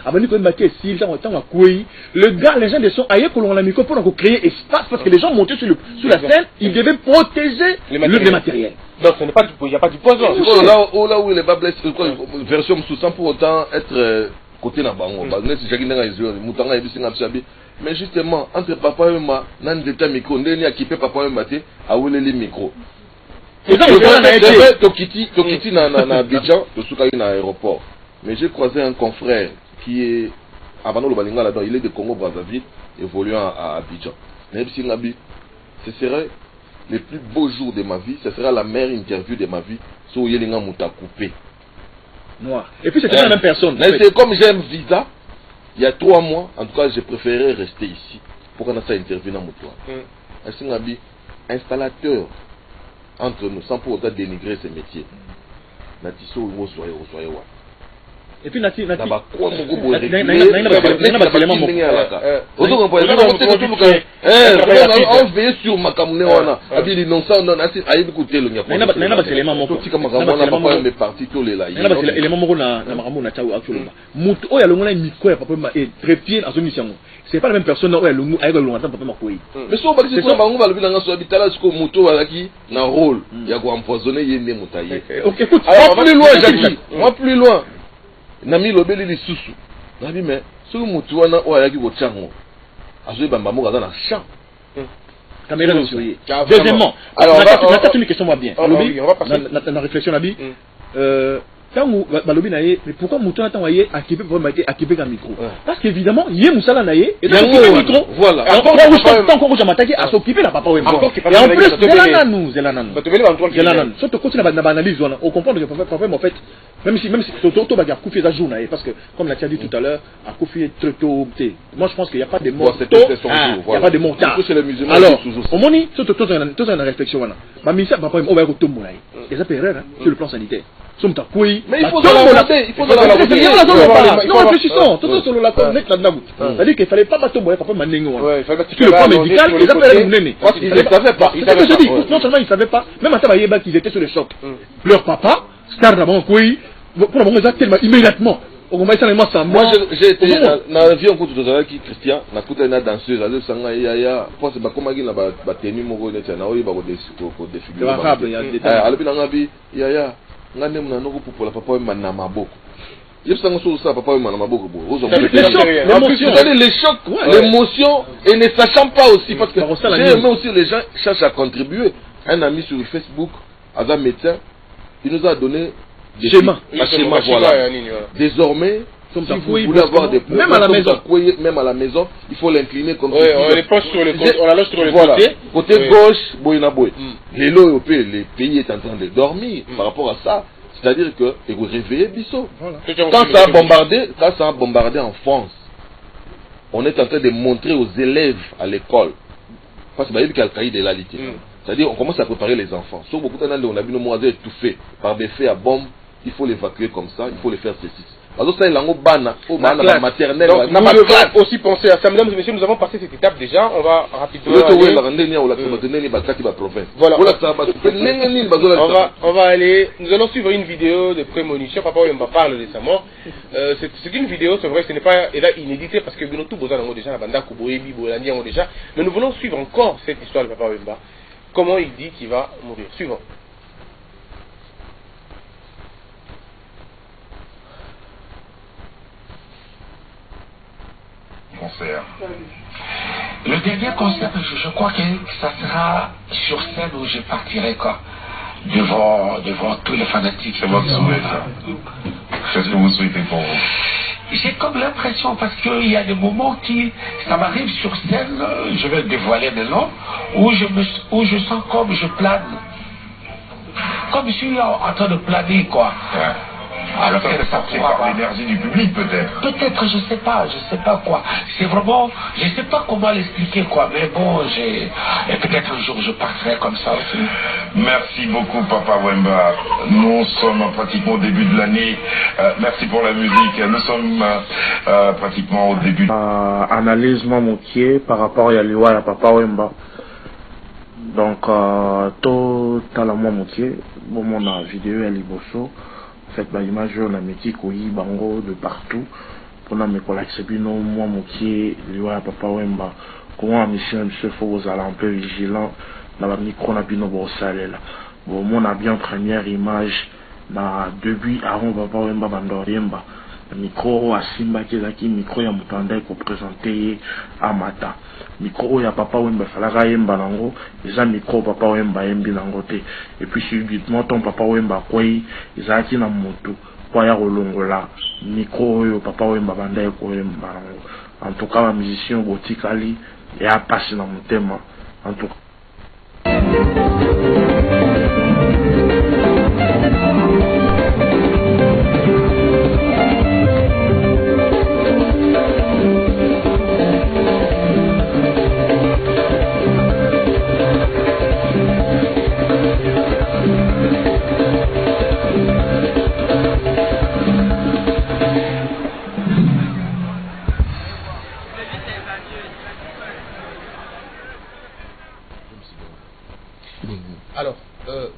avant que m'a si le temps à quoi le gars les gens de son ailleurs que l'on a micro pour créer espace parce que les gens montaient sur la scène ils devaient protéger le matériel. Donc ce n'est pas il n'y a pas du poison. Là où les bas blessent version sous sans pour autant être côté na bango mais justement entre papa et moi nan d'état micro ndeni équipé papa et maté a oulé les micros tokiti na Abidjan to suka na aéroport mais j'ai croisé un confrère qui est avant le balinga là-dedans il est de Congo Brazzaville évoluant à Abidjan ce serait les plus beaux jours de ma vie, ce sera la meilleure interview de ma vie sur Yelinga Mouta coupé. Noir. Et puis c'était la même personne. C'est comme j'ai un visa, il y a 3 mois, en tout cas j'ai préféré rester ici pour qu'on ait ça interview dans Moutoua. Installateur entre nous, sans pour autant dénigrer ce métier. Natiso ou soyez. Et puis Nati on veillait sur ma camune wana abili non ça non asi ayi écouter le nyako nana ba élément moko tika makambo na papa me parti to le la nana ba élément moko na makambo na tao actuellement mutu oya longo na micro ya papa ma et trépied en zone chango c'est pas la même personne oya longo ayi longo papa ma koyi mais so ba c'est ça bango ba lobina ngaso habitala siko mutu walaki na rôle ya ko empoisonner yende mutaye. OK écoute moi plus loin nami lobeli lisusu nabi mais so mutu wana oya ki bochango azoy bamba mo gaza na champ caméra de deuxièmement alors on va une question moi bien la réflexion nabi quand balobi na ye mais pourquoi mutu na tango ye équipé pour mettre équipé un micro parce qu'évidemment yé musala na ye et le micro voilà encore où j'attaqué à s'occuper la papa et en plus zela nanu surtout quand tu na analyse on comprend que papa en fait même si Toto va dire Koufi est à jour parce que comme l'a dit tout à l'heure à Koufi est très tôt moi je pense qu'il n'y a pas de mort il n'y a pas de mort alors au moment où Toto est en réflexion ma ministère papa on va y retourner et ça peut erreur sur le plan sanitaire mais il faut de la raconter non réfléchissons Toto sur la côte net là-dedans c'est-à-dire qu'il fallait pas battre papa Manengo sur le plan médical ils appellent Mounene ils ne savaient pas non seulement ils ne savaient pas même à Tabayeba qu'ils étaient sur le choc leur papa star d'abord pour le tellement immédiatement moi j'ai été dans l'avion pour tout à qui Christian na kuta na danseuse à sanga ya parce que comme il na ba tenu moko na tana oyi ba ko défigurer alors bien ngabi ya ngane mna noko pour la papa na maboko yebsanga so ça papa na maboko bo les chocs l'émotion et ne sachant pas aussi parce que j'ai aimé aussi les gens cherchent à contribuer. Un ami sur Facebook Azam médecin il nous a donné des schémas, voilà. Désormais, si vous voulez avoir des problèmes, même à la maison, il faut l'incliner comme ça. On les pose sur le côté, on la loge sur le côté gauche, boyna boy. Le pays est en train de dormir par rapport à ça. C'est-à-dire que vous réveillez Bissot. Quand ça a bombardé en France, on est en train de montrer aux élèves à l'école. Parce que il y a le de la littérature. C'est-à-dire on commence à préparer les enfants. Sauf beaucoup de on a vu nos moiselles étouffés par des faits à bombe. Il faut l'évacuer comme ça, il faut les faire ceci. Alors ça, il y a un maternelle. Donc, nous devons aussi penser à ça. Mesdames et messieurs, nous avons passé cette étape déjà. On va rapidement. On va aller. Nous allons suivre une vidéo de prémonition. Papa Wemba parle récemment. C'est une vidéo, c'est vrai, ce n'est pas inédité parce que nous tout besoin déjà la banda Kuboebi, Bolandi déjà. Mais nous voulons suivre encore cette histoire de Papa Wemba. Comment il dit qu'il va mourir. Suivant. Concert. Le dernier concert, je crois que ça sera sur scène où je partirai quoi, devant tous les fanatiques. C'est votre souhait, ça. C'est ce que vous souhaitez pour vous. j'ai comme l'impression, parce qu'il y a des moments qui, ça m'arrive sur scène, je vais le dévoiler maintenant, où je sens comme je plane. Comme je suis en train de planer, quoi. Ouais. Alors ça, c'est porté par l'énergie du public, peut-être. Peut-être, je sais pas quoi. C'est vraiment, je sais pas comment l'expliquer, quoi. Mais bon, et peut-être un jour je passerai comme ça aussi. Merci beaucoup, Papa Wemba. Nous sommes pratiquement au début de l'année. Merci pour la musique. Nous sommes pratiquement au début. Analyse Mamoukier par rapport à l'Iwa à Papa Wemba. Donc, tout à la Mamoukier, bon, mon vidéo à Liboso. En fait, l'image on a mis Koyi Bango de partout. Pour nous, pour l'accepter, nous, moi, Moukier, l'Iwa Papa Wemba. Comment, monsieur, faut vous aller un peu vigilant dans la micro, on a bien au salaire là. Bon, on a bien première image, dans début, avant Papa Wemba, Bandoriemba. Le micro à Simba Kezaki, micro ya Mutandai pour présenter à Mata. Micro ya Papa Wemba Falaga Yemba Nango, les micro Papa Wemba Yembi Nangote. Et puis subitement ton Papa Wemba Kwei, Izaki na Moto, Kwaya Rolongola, micro yo Papa Wemba Bandai Kwemba Nango. En tout cas, la musicien Gotikali, et a passé dans mon thème. En tout cas. Alors,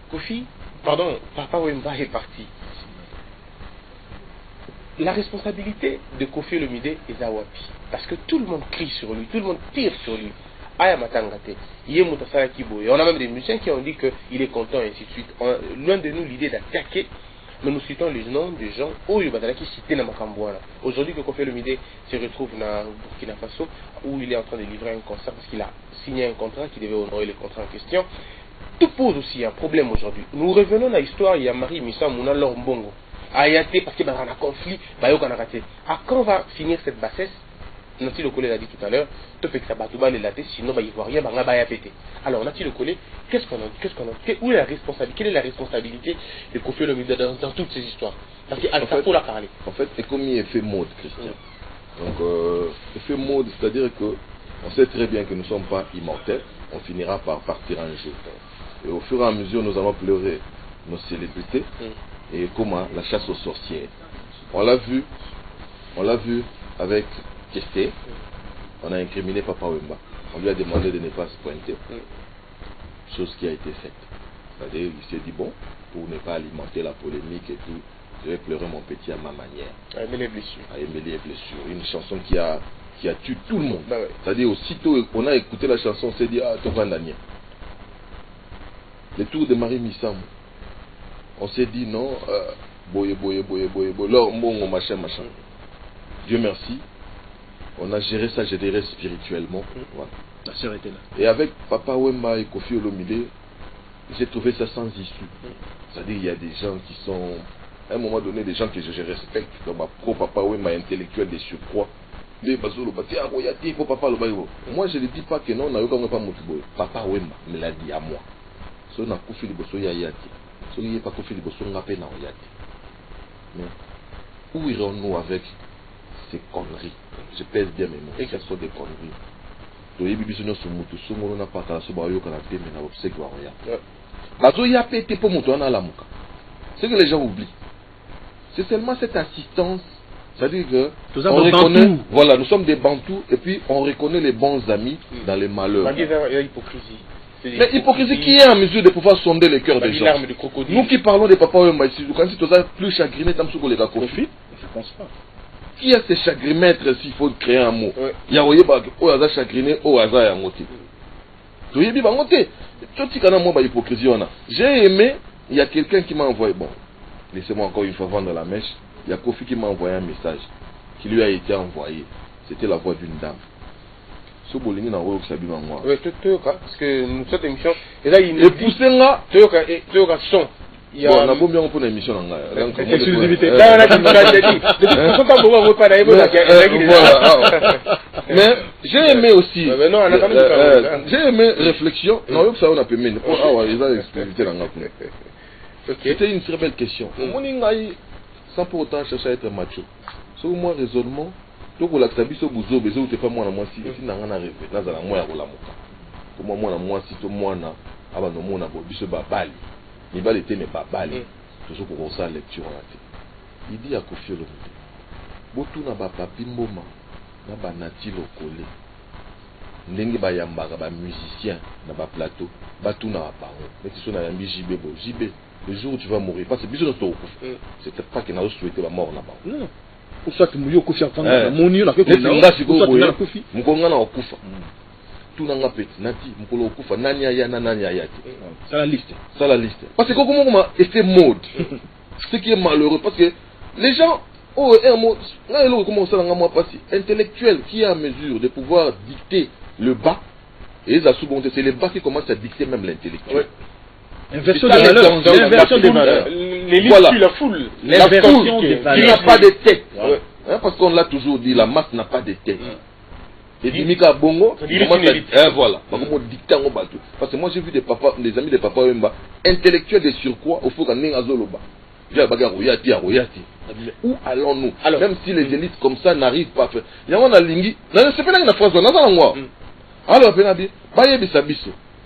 Kofi, pardon, Papa Wemba est parti. La responsabilité de Kofi Olomide est Zawapi. Parce que tout le monde crie sur lui, tout le monde tire sur lui. Aya Matangate, Yemutasara Kiboye. On a même des musiciens qui ont dit qu'il est content et ainsi de suite. Loin de nous l'idée d'attaquer, mais nous citons les noms des gens qui citent dans Makambouana. Aujourd'hui que Kofi Olomide se retrouve dans Burkina Faso, où il est en train de livrer un concert parce qu'il a signé un contrat qui devait honorer le contrat en question. Tout pose aussi un problème aujourd'hui. Nous revenons à l'histoire, il y a Marie Missa Mouna Lorbongo. Ayate parce qu'il y a un conflit, à quand va finir cette bassesse? Nati le collègue l'a dit tout à l'heure, tout fait que ça batouba les latés, sinon il va rien, va péter. Alors Nati le collègue, qu'est-ce qu'on a, où est la responsabilité, quelle est la responsabilité de Kofi Olomide dans toutes ces histoires? Parce qu'il faut la parler. En fait, c'est comme effet mode, Christian. Donc, effet mode, c'est-à-dire que on sait très bien que nous ne sommes pas immortels, on finira par partir un jour. Et au fur et à mesure, nous allons pleurer nos célébrités et comment la chasse aux sorcières. On l'a vu avec Kesté, on a incriminé Papa Wemba. On lui a demandé de ne pas se pointer. Chose qui a été faite. C'est-à-dire, il s'est dit, bon, pour ne pas alimenter la polémique et tout, je vais pleurer mon petit à ma manière. À aimer les blessures. À aimer les blessures. Une chanson qui a tué tout le monde. C'est-à-dire, aussitôt on a écouté la chanson, on s'est dit, ah, Tovan Daniel. Le tour de Marie Missam, on s'est dit non, boye, leur bon, machin. Dieu merci, on a géré ça, je dirais spirituellement. Voilà. La sœur était là. Et avec Papa Wemba et Kofi Olomide, j'ai trouvé ça sans issue. C'est-à-dire il y a des gens qui sont, à un moment donné, des gens que je respecte, comme ma pro-Papa Wemba intellectuel des surcroît. Moi je ne dis pas que non, on n'a pas motivé. Papa Wemba me l'a dit à moi. So na Kofi liboso ya yati. So il n'y a pas Kofi liboso ngapé na yati. Mais où irons-nous avec ces conneries? Je pèse bien mes mots. Ce sont des conneries. To yebi biso no sumutu sumuro na pata so ba yo kana te me na obsèque wa ya. Bazo ya pété pour moto na la muka. C'est que les gens oublient. C'est seulement cette assistance. C'est-à-dire que on reconnaît, voilà, nous sommes des Bantous et puis on reconnaît les bons amis dans les malheurs. Il y a hypocrisie. Mais hypocrisie qui est en mesure de pouvoir sonder les cœurs des gens. Nous qui parlons des papas Wemba ici, quand tu es plus chagriné, tu as les gars Kofi. Je pense pas. Qui est ce chagrimètre s'il faut créer un mot? Il y a un chagriné, au hasard et un motif. Tu as dit, hypocrisie. J'ai aimé, il y a quelqu'un qui m'a envoyé, bon, laissez-moi encore une fois vendre la mèche. Il y a Kofi qui m'a envoyé un message qui lui a été envoyé. C'était la voix d'une dame. Oui, parce que cette émission, et là il nous poussez là, son. Bon, on a beau bien pour l'émission. Exclusivité. Mais j'ai aimé aussi. J'ai aimé réflexion. Non, ça on a pu mener. C'était une très belle question. Sans pour autant chercher à être macho. Sur moi, raisonnement. Donc, on a tabi sur Bouzo, mais c'est pas moi, moi, si je n'ai rien à rêver. Là, ça moi, moi, si tout moi, ah bah non, moi, on a beau, se babali. Il va l'été, mais babali. Toujours pour ça, lecture en latin. Il dit à Kofi Olomide, Botou n'a pas papi mboma, n'a pas nati le collé. Ndenge ba yambaka ba musicien na ba plateau, ba tout n'a pas. Mais tu na yambi JB bo, JB. Le jour où tu vas mourir, parce que bisous dans ton coup. C'est pas qu'il n'a pas souhaité la mort là-bas. Non. Ou soit tu mouilles Kofi en France, mon niou n'a que Kofi. Mkonga na okufa. Tout n'a petit nati, mkolo okufa nani aya na nani aya. C'est la liste. C'est la liste. Parce que comment était mode. Ce qui est malheureux parce que les gens ont un mot, comment ça dans moi passé intellectuel qui est à mesure de pouvoir dicter le bas et ça souvent c'est les bas qui commencent à dicter même l'intellectuel. Inversion des valeurs. L'inversion des valeurs. Voilà. La foule. L'inversion des valeurs. Qui n'a pas de tête. Parce qu'on l'a toujours dit, la masse n'a pas de tête. Et dit Mika Bongo, voilà. Parce que moi j'ai vu des papas, des amis de papa Wemba, intellectuels de surcroît, au fond qu'on est à Zoloba. Où allons-nous? Même si les élites comme ça n'arrivent pas à faire. Il y a un lingi, c'est pas une phrase, alors,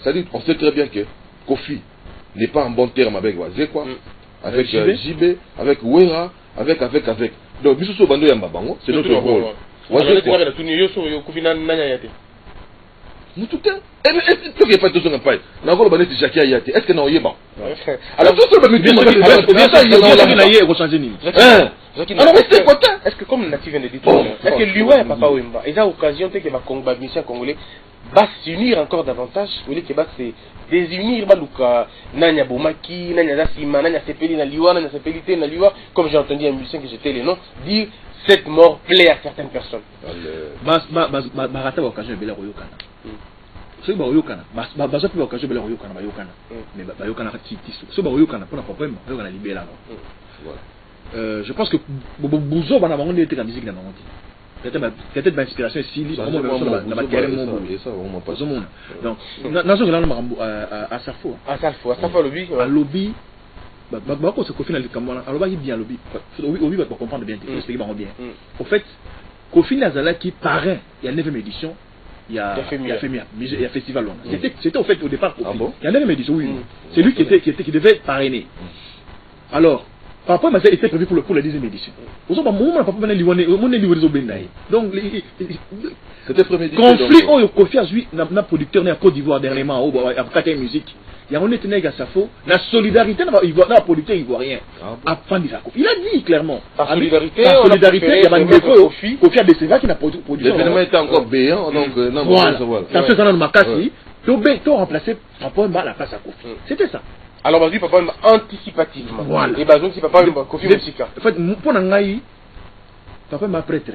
c'est-à-dire, on sait très bien que Kofi n'est pas en bon terme avec Wazekwa, avec JB, avec Wera, avec. Donc, Bissou Bando Yambabango, c'est notre rôle. Wazekwa. Est-ce que non y est bon? Alors tout ça est-ce que comme Natif vient de dire, est-ce que lui Papa Wemba, il a l'occasion que les musiciens congolais va s'unir encore davantage, ou que va se désunir, baluka nanya bomaki, nanya dasima, nanya sepeli na liwa, nanya sepeli te na liwa, comme j'ai entendu un musicien que j'étais les noms dire cette mort plaît à certaines personnes. Barata l'occasion de Royokana. C'est ba Royokana. Baza plus l'occasion de Royokana, Bayokana. Mais Bayokana Tisu. C'est ba Royokana pour un problème, Royokana libéré là. Je pense que Bouzo va avoir été la musique dans mon peut-être l'inspiration est si libre dans ma carrière donc nazo ngana makambo à Safo lobby à lobby ba ko se Kofi na likamwana aloba ki bien lobby obi va comprendre bien expliquer ba bien au fait Kofi Nazala qui parrain il y a 9e édition il y a FEMIA il y a festival c'était au fait au départ Kofi il y a 9e édition oui c'est lui qui devait parrainer alors Papa m'a été prévu pour la 10e édition. Donc, c'était premier conflit au Kofi a joué na producteur na Côte d'Ivoire dernièrement au Abkata musique. Il y a on était nègre à Safo, la solidarité na producteur ivoirien. Il a dit clairement. Par solidarité, il y a un Kofi a décidé qu'il n'a pas produit. L'événement était encore béant donc voilà. Ça fait ça dans ma casse. Tu remplacé Papa Mba la place à Kofi. C'était ça. Alors, on va dire Papa anticipativement. Voilà. Et Bazon, si Papa Kofi Moussika. En fait, pour Nangaï, Papa m'a prêtre.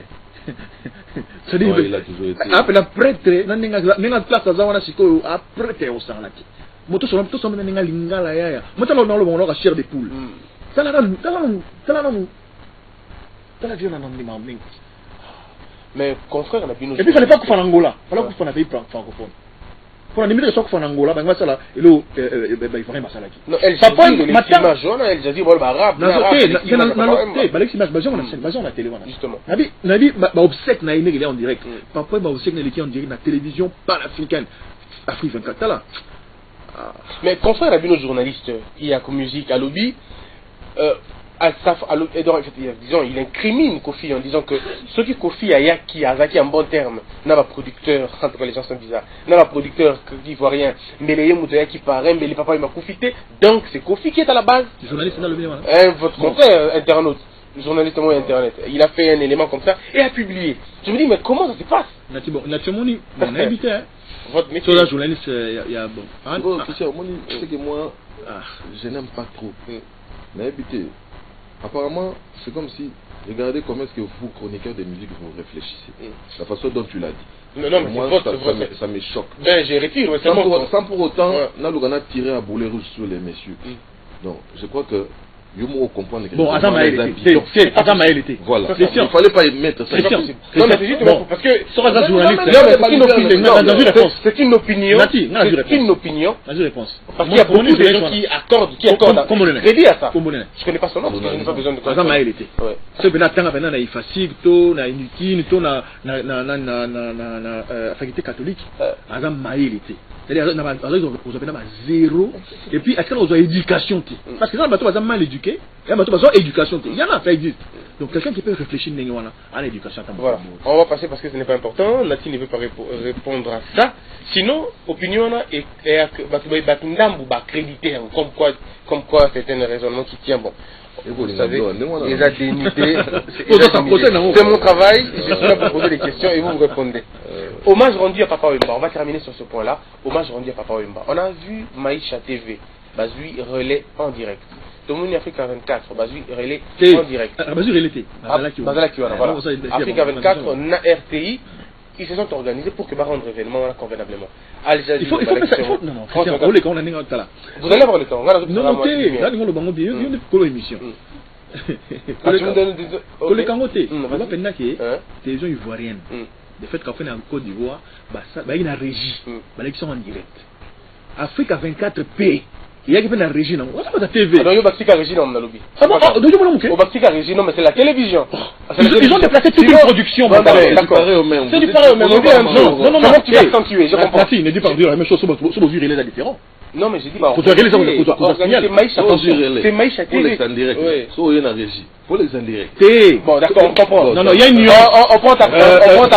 C'est-à-dire, il a toujours été. Après, la prêtre, n'a place à Zawana Siko, à prêtre au Sanlaki. Moto sur tout son menga lingala ya. Moto dans le monde, on a chair de poule. Mais, confrère, on a bien. Et puis, il ne fallait pas qu'on fasse Angola. Il fallait qu'on fasse un pays francophone. Pour la limite de choc en Angola, ben ça là, il faut rien passer là. Non, elle papa l'image jaune, elle a dit bon arabe. Non, balek image bajon on a scène, bajon on a télé justement. Nabi obsèque na il est en direct. Papa ba obsèque na il est en direct na télévision panafricaine. Afrique 24 là. Mais confrère a vu nos journalistes, il y a comme musique à lobby disons, il incrimine Kofi en disant que ce qui Kofi a yaki en bon terme n'a pas producteur, en tout cas les gens sont bizarres, n'a pas producteur ivoirien, mais les Moutoya qui paraît, mais les papas il m'a profité, donc c'est Kofi qui est à la base. Le journaliste dans le bien. Votre confrère internaute, journaliste moi internet, il a fait un élément comme ça et a publié. Je me dis mais comment ça se passe? Natimoni, on a invité hein. Votre métier. Sur la journaliste, il y a bon. C'est que moi, je n'aime pas trop. Mais habité. Apparemment, c'est comme si, regardez comment est-ce que vous, chroniqueurs de musique, vous réfléchissez. La façon dont tu l'as dit. Non, mais moi, ça me choque. Ben, j'ai retiré. Sans pour autant, Nalougana tiré à boulet rouge sur les messieurs. Donc, je crois que Yomo comprendre que bon, attends, Maël était. Voilà. Il ne fallait pas y mettre ça. Non, mais c'est juste parce que c'est une opinion. C'est une opinion. Parce qu'il y a beaucoup de gens qui accordent crédit à ça. Je ne connais pas son nom parce que je n'ai pas besoin de connaître. Attends, Maël était. C'est bien attendre maintenant na ifasig to na inutile to na faculté catholique. Attends, Maël était. C'est-à-dire vous avez zéro et puis est-ce qu'on a éducation parce que ça bateau va mal éduqué et bateau va éducation il y en a ça existe donc quelqu'un qui peut réfléchir à l'éducation. Voilà, on va passer parce que ce n'est pas important. Nati ne veut pas répondre à ça. Sinon opinion est accrédité comme quoi c'est un raisonnement qui tient bon. Vous savez, les indemnités, c'est mon travail, je suis là pour poser des questions et vous répondez. Hommage rendu à Papa Wemba, on va terminer sur ce point-là. Hommage rendu à Papa Wemba. On a vu Maïcha TV, Bazui relais en direct. Tomoni Africa 24, Bazui relais en direct. Bazui relais, Bazala Kiwana, voilà. Africa 24, na RTI, ils se sont organisés pour que va rendre l'événement convenablement. Il faut faire ça. Non, vous allez avoir le temps. Non, non, émission. Télévision ivoirienne. Le fait qu'on fait en Côte d'Ivoire, il y a une régie, qui sont en direct. Africa 24P. Il y a une régie, non? C'est la TV. Alors, il y a une régie, non? Ah bon, régie, non, mais c'est la télévision. Ils ont déplacé toute une production. C'est du pareil au même. Non, tu vas accentuer, je comprends. Il ne dit pas dire la même chose sur vos vies, les différents. Non, mais j'ai dit, c'est Maïcha TV. Pour les en direct. Soit il y a une régie. Pour les en direct. Bon, d'accord, on comprend. Non, il y a une nuance. On prend ta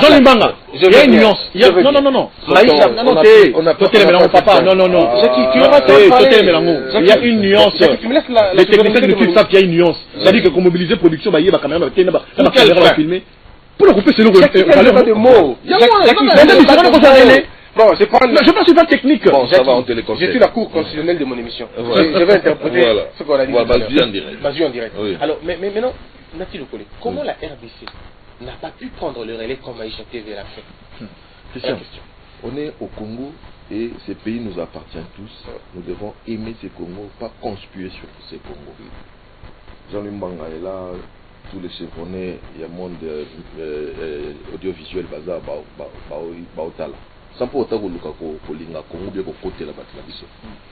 Jean-Limbanga. Il y a une nuance. Non. Maïcha, non, papa. Non. Il y a une nuance. Les techniciens de tout savent qu'il y a une nuance. C'est-à-dire que pour mobiliser production, il y a une caméra à filmer. Pour le couper, c'est le pas de mots. Bon, je pense que c'est pas technique. Bon, ça va, on te le conseille. Je suis la cour constitutionnelle de mon émission. Je vais interpréter ce qu'on a dit. Vas-y en direct. Alors, mais maintenant, Nati Lokole, comment la RDC n'a pas pu prendre le relais comme Maïcha TV l'a fait? Question. On est au Congo et ce pays nous appartient tous. Nous devons aimer ce Congo, pas conspuer sur ce Congo. Jean-Louis Mbanga est là, tous les chevronés, il y a un monde audiovisuel bazar, baotala. Sans pour autant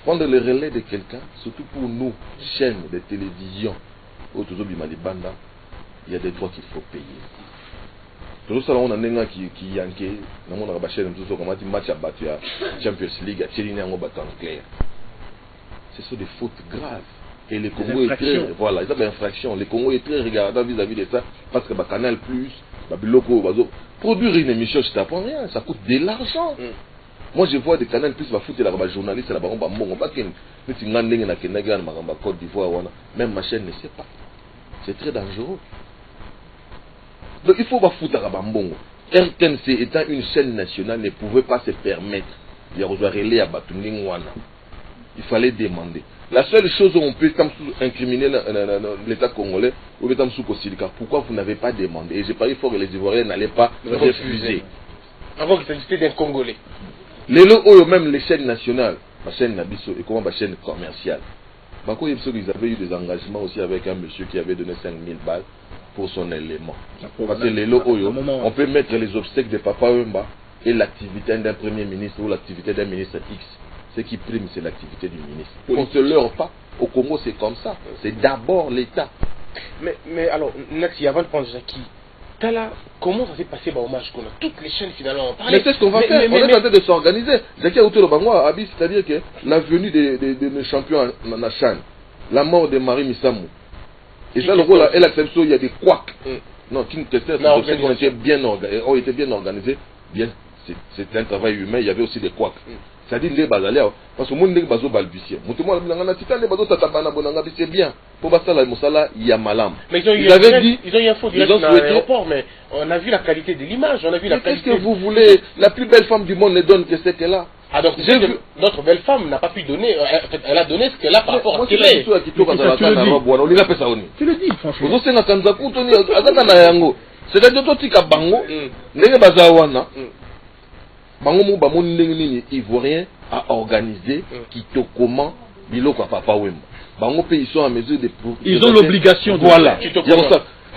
prendre le relais de quelqu'un, surtout pour nous, chaînes de télévision, il y a des droits qu'il faut payer. Tout ça, on a un qui yanké, on a une chaîne, on match à battu à Champions League, à Tchéline, en clair. Ce sont des fautes graves. Et le Congo est très, voilà, ils ont des infractions. Le Congo est très regardant vis-à-vis de ça, parce que Canal Plus, produire une émission, je t'apprends rien, ça coûte de l'argent. Moi, je vois des Canal Plus, va foutre là-bas, journaliste, là-bas, Côte d'Ivoire, même ma chaîne ne sait pas. C'est très dangereux. Donc, il faut foutre là-bas, RTNC étant une chaîne nationale, ne pouvait pas se permettre de relais à Batouning. Il fallait demander. La seule chose où on peut incriminer l'État congolais, pourquoi vous n'avez pas demandé? Et j'ai parié fort que les Ivoiriens n'allaient pas refuser. Avant qu'il s'agissait d'un Congolais. Les lots, même les chaînes nationales, la chaîne Nabiso et comment la chaîne commerciale. Ils avaient eu des engagements aussi avec un monsieur qui avait donné 5000 balles pour son élément. Parce que les lots, on peut mettre les obstacles de Papa Wemba et l'activité d'un premier ministre ou l'activité d'un ministre X. Ce qui prime, c'est l'activité du ministre. On ne se leurre pas. Au Congo, c'est comme ça. C'est d'abord l'État. Mais alors, Nati, avant de prendre Jackie, comment ça s'est passé au match qu'on a toutes les chaînes finalement parlé. Mais c'est ce qu'on va faire. On est en train de s'organiser. Jackie a autour de Bangwa, Abi, c'est-à-dire que la venue des champions en Achan, la mort de Marie Missamou. Et ça, le rôle, elle accepte ça, il y a des couacs. Non, King Kester, on était bien organisé. Bien, c'est un travail humain, il y avait aussi des couacs. C'est-à-dire les bazaliers, parce que le monde est bazo balbutier. C'est bien. Pour ça, il y a malam. Mais ils ont eu un faux direct dans l'aéroport, mais on a vu la qualité de l'image, on a vu la qualité. Qu'est-ce que vous voulez? La plus belle femme du monde ne donne que ce qu'elle a. Ah donc notre belle femme n'a pas pu donner, elle a donné ce qu'elle a par rapport à ce qu'elle est. Tu le dis, franchement. C'est-à-dire que tu as bango, bango Ivoirien a organisé qui te comment biloko Papa Wemba. Bango ils sont en mesure de... Ils ont l'obligation de voilà. Tu te Il y a ça.